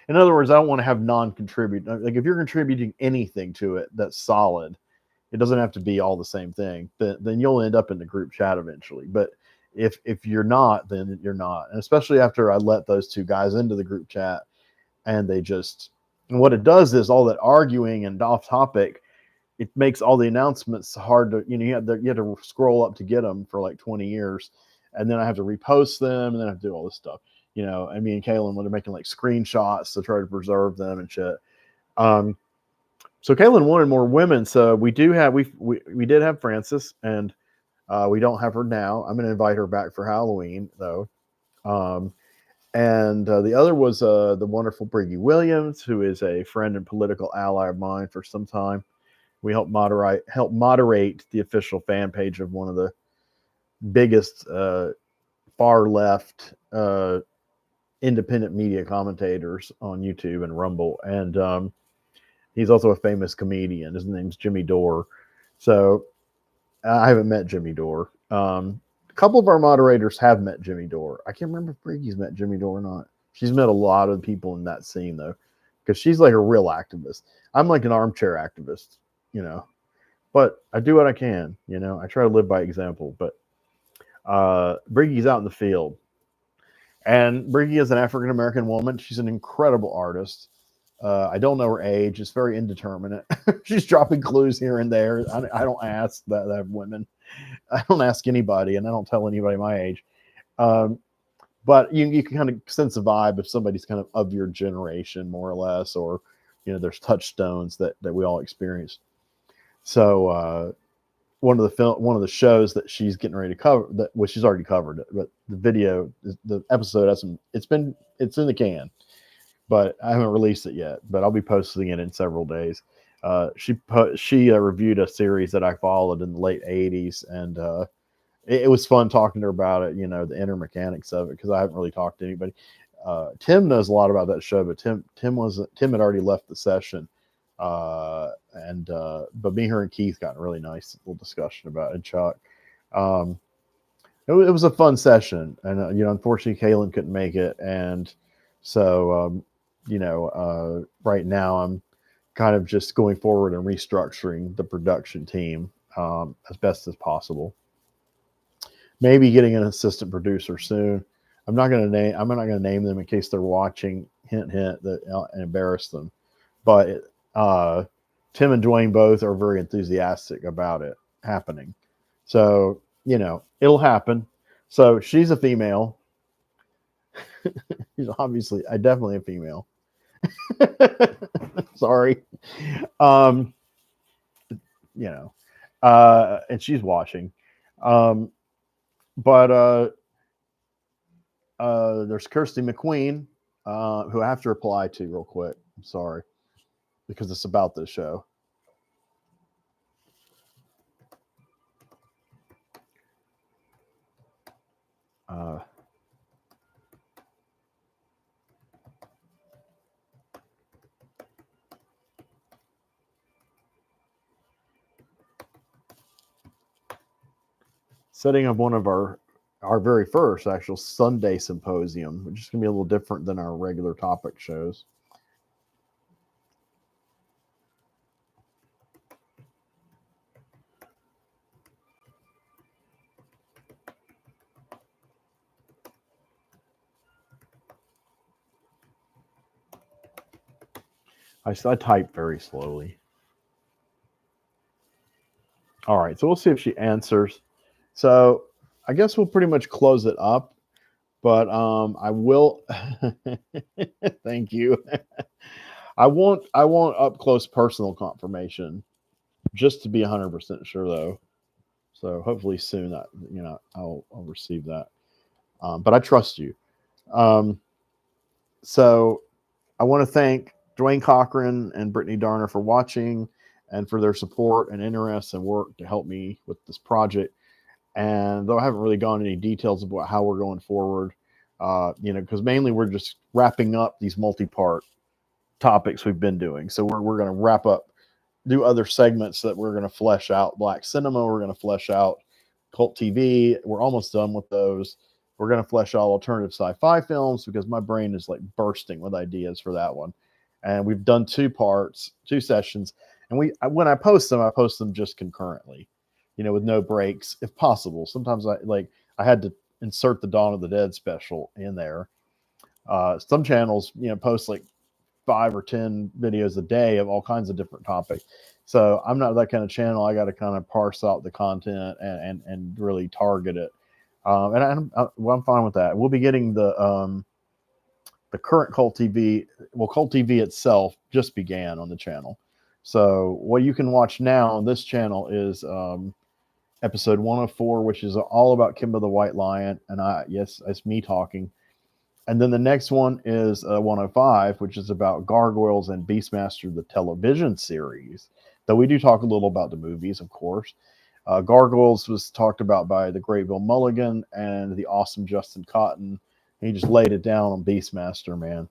in other words, I don't want to have non-contribute. Like, if you're contributing anything to it that's solid, it doesn't have to be all the same thing. Then you'll end up in the group chat eventually. But If you're not, then you're not. And especially after I let those two guys into the group chat, and and what it does is all that arguing and off topic, it makes all the announcements hard to, you have to scroll up to get them for like 20 years. And then I have to repost them, and then I have to do all this stuff, and me and Kaylin, when they're making like screenshots to try to preserve them and shit. So Kaylin wanted more women. So we did have Frances, and we don't have her now. I'm going to invite her back for Halloween though. And the other was the wonderful Briggy Williams, who is a friend and political ally of mine for some time. We helped moderate the official fan page of one of the biggest far left independent media commentators on YouTube and Rumble. And he's also a famous comedian. His name's Jimmy Dore. So I haven't met Jimmy Dore. A couple of our moderators have met Jimmy Dore. I can't remember if Briggy's met Jimmy Dore or not. She's met a lot of people in that scene though, because she's like a real activist. I'm like an armchair activist, but I do what I can. I try to live by example. But Briggy's out in the field, and Briggy is an African American woman. She's an incredible artist. I don't know her age. It's very indeterminate. She's dropping clues here and there. I don't ask that women. I don't ask anybody, and I don't tell anybody my age. But you can kind of sense a vibe if somebody's kind of your generation, more or less, or there's touchstones that we all experience. So one of the shows that she's getting ready to cover, she's already covered it, but the episode it's in the can, but I haven't released it yet. But I'll be posting it in several days. She reviewed a series that I followed in the late 80s, and it was fun talking to her about it, the inner mechanics of it, because I haven't really talked to anybody. Tim knows a lot about that show, but Tim had already left the session. But me, her, and Keith got a really nice little discussion about it, and Chuck. It was a fun session, and unfortunately Kaylin couldn't make it, and so right now I'm kind of just going forward and restructuring the production team as best as possible. Maybe getting an assistant producer soon. I'm not going to name them in case they're watching. Hint, hint, that I'll embarrass them. But Tim and Dwayne both are very enthusiastic about it happening. So, it'll happen. So she's a female. She's obviously, definitely a female. Sorry. And she's watching. But there's Kirsty McQueen, who I have to reply to real quick. I'm sorry, because it's about this show. Setting up one of our very first actual Sunday symposium, which is going to be a little different than our regular topic shows. I type very slowly. All right, so we'll see if she answers. So I guess we'll pretty much close it up, but I will. Thank you. I want up close personal confirmation, just to be 100% sure though. So hopefully soon that I'll receive that. But I trust you. So I want to thank Dwayne Cochran and Brittany Darner for watching and for their support and interest and work to help me with this project. And though I haven't really gone into any details about how we're going forward, because mainly we're just wrapping up these multi-part topics we've been doing. So we're going to wrap up, do other segments that we're going to flesh out. Black cinema, we're going to flesh out cult TV. We're almost done with those. We're going to flesh out alternative sci-fi films because my brain is like bursting with ideas for that one. And we've done 2 sessions. And when I post them just concurrently, with no breaks if possible. Sometimes I I had to insert the Dawn of the Dead special in there. Some channels, post like 5 or 10 videos a day of all kinds of different topics. So I'm not that kind of channel. I got to kind of parse out the content and really target it. I'm fine with that. We'll be getting the current Cult TV. Well, Cult TV itself just began on the channel. So what you can watch now on this channel is episode 104, which is all about Kimba the White Lion. And yes, it's me talking. And then the next one is 105, which is about Gargoyles and Beastmaster, the television series. Though we do talk a little about the movies, of course. Gargoyles was talked about by the great Bill Mulligan and the awesome Justin Cotton. He just laid it down on Beastmaster, man.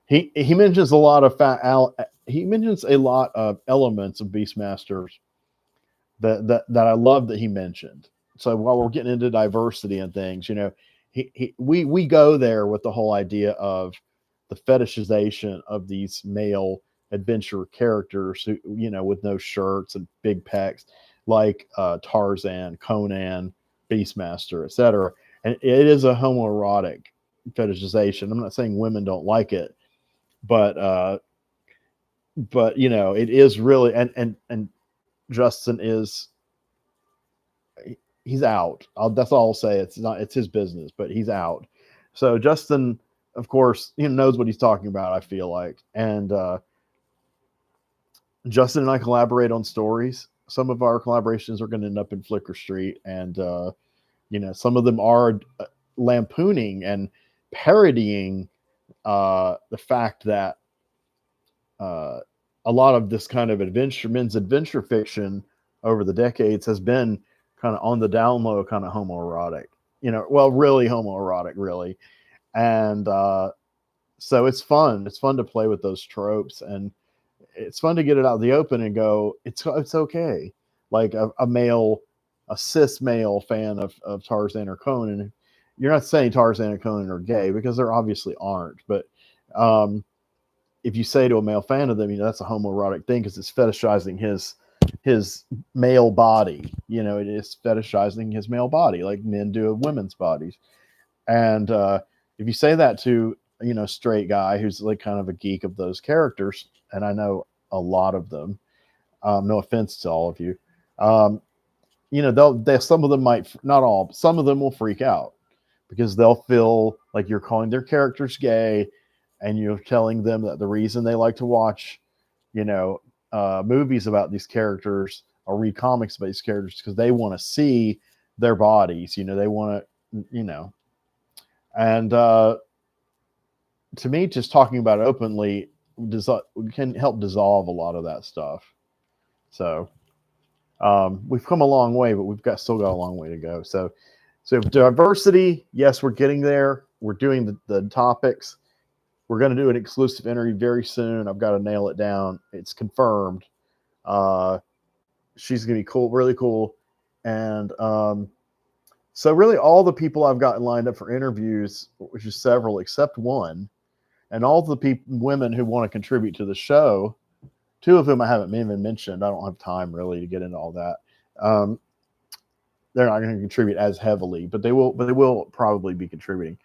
He mentions a lot of he mentions a lot of elements of Beastmasters that I love that he mentioned. So while we're getting into diversity and things, we go there with the whole idea of the fetishization of these male adventure characters who, with no shirts and big pecs, like Tarzan, Conan, Beastmaster, etc. And it is a homoerotic fetishization. I'm not saying women don't like it, but it is really, and Justin is, he's out. That's all I'll say. It's his business, but he's out. So Justin, of course, knows what he's talking about, I feel like. And Justin and I collaborate on stories. Some of our collaborations are going to end up in Flickr Street. And, some of them are lampooning and parodying the fact that a lot of this kind of men's adventure fiction over the decades has been kind of on the down low, kind of homoerotic, really homoerotic, really. And so it's fun. It's fun to play with those tropes, and it's fun to get it out in the open and go, it's okay. Like a cis male fan of Tarzan or Conan. You're not saying Tarzan and Conan are gay, because there obviously aren't. But if you say to a male fan of them, that's a homoerotic thing, because it's fetishizing his male body. It is fetishizing his male body like men do of women's bodies. And if you say that to straight guy who's like kind of a geek of those characters, and I know a lot of them, no offense to all of you, some of them might, not all, but some of them will freak out, because they'll feel like you're calling their characters gay, and you're telling them that the reason they like to watch movies about these characters or read comics about these characters because they want to see their bodies. They want to, and to me, just talking about it openly can help dissolve a lot of that stuff. So we've come a long way, but we've still got a long way to go. So diversity, yes, we're getting there. We're doing the topics. We're going to do an exclusive interview very soon. I've got to nail it down. It's confirmed. She's going to be cool, really cool. And so really all the people I've gotten lined up for interviews, which is several except one, and all the women who want to contribute to the show, two of whom I haven't even mentioned. I don't have time really to get into all that. They're not going to contribute as heavily, but they will probably be contributing.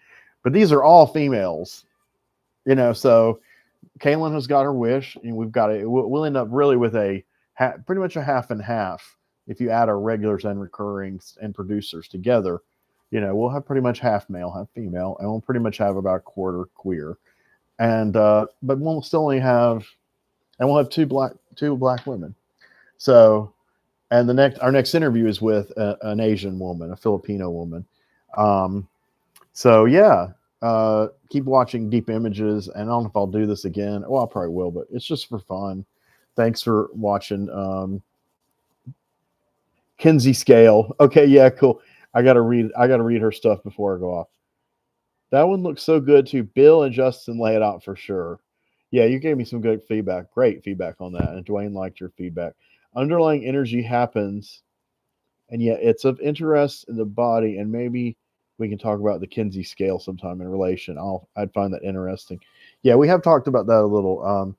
But these are all females. So Kaylin has got her wish, and we'll end up really with pretty much a half and half. If you add our regulars and recurrings and producers together, we'll have pretty much half male, half female, and we'll pretty much have about a quarter queer. And but we'll still only have, and we'll have two black women. So, and our next interview is with an Asian woman, a Filipino woman. So yeah. Keep watching Deep Images, and I don't know if I'll do this again. Well, I probably will, but it's just for fun. Thanks for watching. Kinsey Scale. Okay, yeah, cool. I gotta read her stuff before I go off. That one looks so good too. Bill and Justin lay it out for sure. Yeah, you gave me some good feedback. Great feedback on that. And Dwayne liked your feedback. Underlying energy happens, and yet it's of interest in the body, and maybe we can talk about the Kinsey scale sometime in relation. I'd find that interesting. Yeah, we have talked about that a little.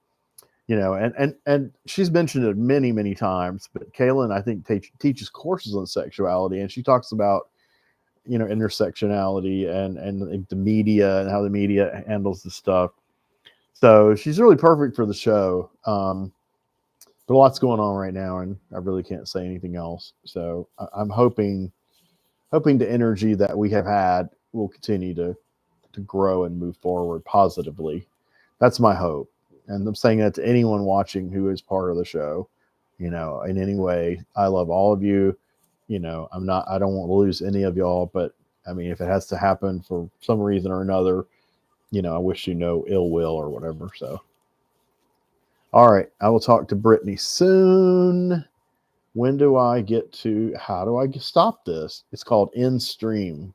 And she's mentioned it many, many times. But Kaylin, I think, teaches courses on sexuality, and she talks about intersectionality and the media and how the media handles the stuff. So she's really perfect for the show. But a lot's going on right now, and I really can't say anything else. So I'm hoping the energy that we have had will continue to grow and move forward positively. That's my hope. And I'm saying that to anyone watching who is part of the show, in any way. I love all of you. I don't want to lose any of y'all, but I mean, if it has to happen for some reason or another, I wish you no ill will or whatever. So, all right, I will talk to Brittany soon. How do I stop this? It's called end stream.